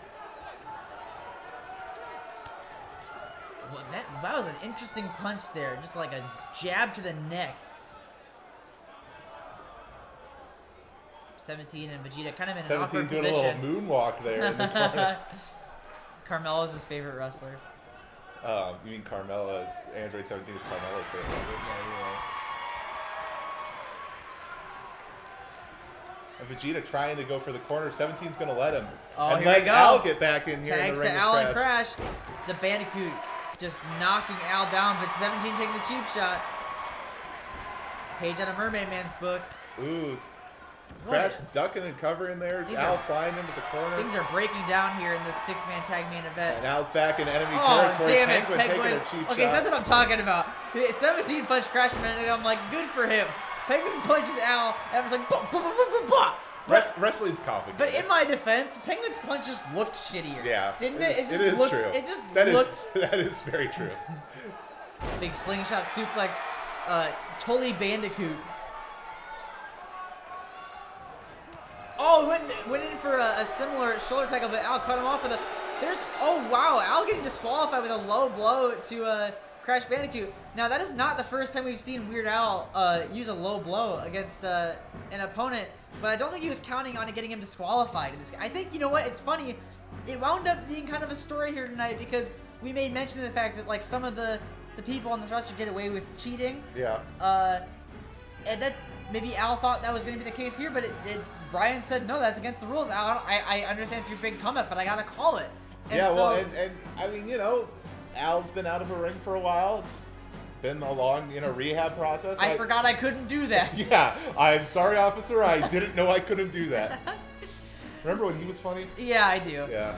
[SPEAKER 2] Well, that was an interesting punch there, just like a jab to the neck. 17 and Vegeta kind of in an awkward position.
[SPEAKER 1] 17 doing a little moonwalk there in the corner.
[SPEAKER 2] Carmella's his favorite wrestler.
[SPEAKER 1] You mean Carmella? Android 17 is Carmella's favorite wrestler.
[SPEAKER 2] Yeah, you're right.
[SPEAKER 1] And Vegeta trying to go for the corner. 17's going to let him.
[SPEAKER 2] Oh,
[SPEAKER 1] and
[SPEAKER 2] here
[SPEAKER 1] let
[SPEAKER 2] we go.
[SPEAKER 1] Al get back in here.
[SPEAKER 2] Tags
[SPEAKER 1] in the
[SPEAKER 2] to
[SPEAKER 1] ring
[SPEAKER 2] Al
[SPEAKER 1] with
[SPEAKER 2] and Crash. The Bandicoot just knocking Al down, but 17 taking the cheap shot. Page out of Mermaid Man's book.
[SPEAKER 1] Ooh. Crash ducking and covering there. Al flying into the corner.
[SPEAKER 2] Things are breaking down here in this 6-man tag main event.
[SPEAKER 1] And Al's back in enemy
[SPEAKER 2] territory.
[SPEAKER 1] territory.
[SPEAKER 2] Damn it,
[SPEAKER 1] Penguin taking a cheap
[SPEAKER 2] okay,
[SPEAKER 1] shot.
[SPEAKER 2] so that's what I'm talking about. 17 punched Crash a minute ago. I'm like, good for him. Penguin punches Al, and I was like, bah, bah, bah, bah, bah.
[SPEAKER 1] Wrestling's complicated.
[SPEAKER 2] But in my defense, Penguin's punch just looked shittier.
[SPEAKER 1] Yeah.
[SPEAKER 2] Didn't it?
[SPEAKER 1] It is true.
[SPEAKER 2] It just
[SPEAKER 1] that
[SPEAKER 2] looked.
[SPEAKER 1] That is very true.
[SPEAKER 2] Big slingshot suplex. Totally Bandicoot. Oh, went in for a similar shoulder tackle, but Al cut him off with a. Oh wow, Al getting disqualified with a low blow to Crash Bandicoot. Now, that is not the first time we've seen Weird Al use a low blow against an opponent, but I don't think he was counting on it getting him disqualified in this game. I think, you know what, it's funny. It wound up being kind of a story here tonight because we made mention of the fact that, like, some of the people on this roster get away with cheating.
[SPEAKER 1] Yeah.
[SPEAKER 2] And that maybe Al thought that was going to be the case here, but Brian said, no, that's against the rules. Al, I understand it's your big comment, but I got to call it. And
[SPEAKER 1] yeah,
[SPEAKER 2] so,
[SPEAKER 1] well, and I mean, you know, Al's been out of a ring for a while. It's been a long, you know, rehab process.
[SPEAKER 2] I forgot I couldn't do that.
[SPEAKER 1] Yeah, I'm sorry, officer. I didn't know I couldn't do that. Remember when he was funny?
[SPEAKER 2] Yeah, I do.
[SPEAKER 1] Yeah,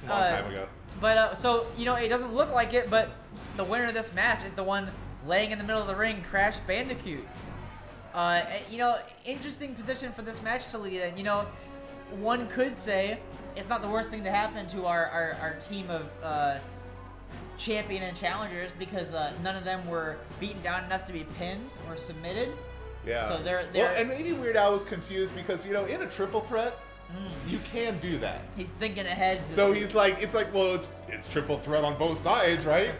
[SPEAKER 1] a long time ago.
[SPEAKER 2] But, so, you know, it doesn't look like it, but the winner of this match is the one laying in the middle of the ring, Crash Bandicoot. You know, interesting position for this match to lead in. You know, one could say it's not the worst thing to happen to our team of champion and challengers because none of them were beaten down enough to be pinned or submitted.
[SPEAKER 1] Yeah.
[SPEAKER 2] So they're
[SPEAKER 1] well, and maybe Weird Al was confused because, you know, in a triple threat, you can do that.
[SPEAKER 2] He's thinking ahead.
[SPEAKER 1] So he's like, it's like, well, it's triple threat on both sides, right?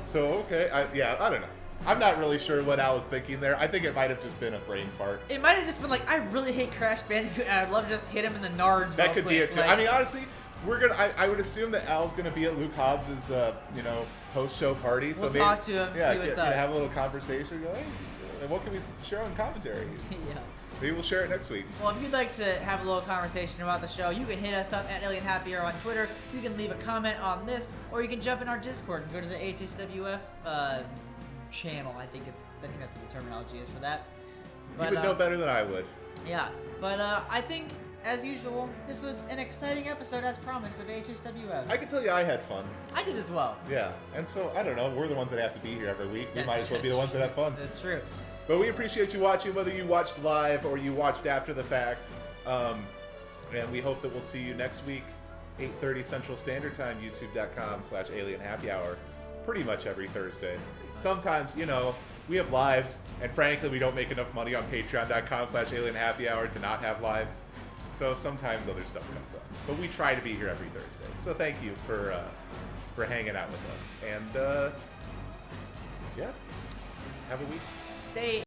[SPEAKER 1] So, okay. I don't know. I'm not really sure what Al was thinking there. I think it might have just been a brain fart.
[SPEAKER 2] It might have just been like, I really hate Crash Bandicoot, and I'd love to just hit him in the nards.
[SPEAKER 1] That could be it too.
[SPEAKER 2] Like,
[SPEAKER 1] I mean, honestly, I would assume that Al's gonna be at Luke Hobbs's, you know, post-show party. So
[SPEAKER 2] we'll
[SPEAKER 1] maybe,
[SPEAKER 2] talk to him, see what's up.
[SPEAKER 1] Have a little conversation. Go, hey, what can we share on commentary?
[SPEAKER 2] Yeah.
[SPEAKER 1] Maybe we'll share it next week.
[SPEAKER 2] Well, if you'd like to have a little conversation about the show, you can hit us up at Alien Happy Hour on Twitter. You can leave a comment on this, or you can jump in our Discord and go to the HHWF channel. I think that's what the terminology is for that. But,
[SPEAKER 1] You would know better than I would.
[SPEAKER 2] Yeah, but I think, as usual, this was an exciting episode, as promised, of HHWF.
[SPEAKER 1] I can tell you I had fun.
[SPEAKER 2] I did as well.
[SPEAKER 1] Yeah, and so, I don't know, we're the ones that have to be here every week. We might as well be the ones that have fun.
[SPEAKER 2] That's true.
[SPEAKER 1] But we appreciate you watching, whether you watched live or you watched after the fact. And we hope that we'll see you next week, 8:30 Central Standard Time, youtube.com/alienhappyhour, pretty much every Thursday. Sometimes, you know, we have lives, and frankly, we don't make enough money on patreon.com/alienhappyhour to not have lives. So sometimes other stuff comes up. But we try to be here every Thursday. So thank you for hanging out with us. And, yeah, have a week.
[SPEAKER 2] Stay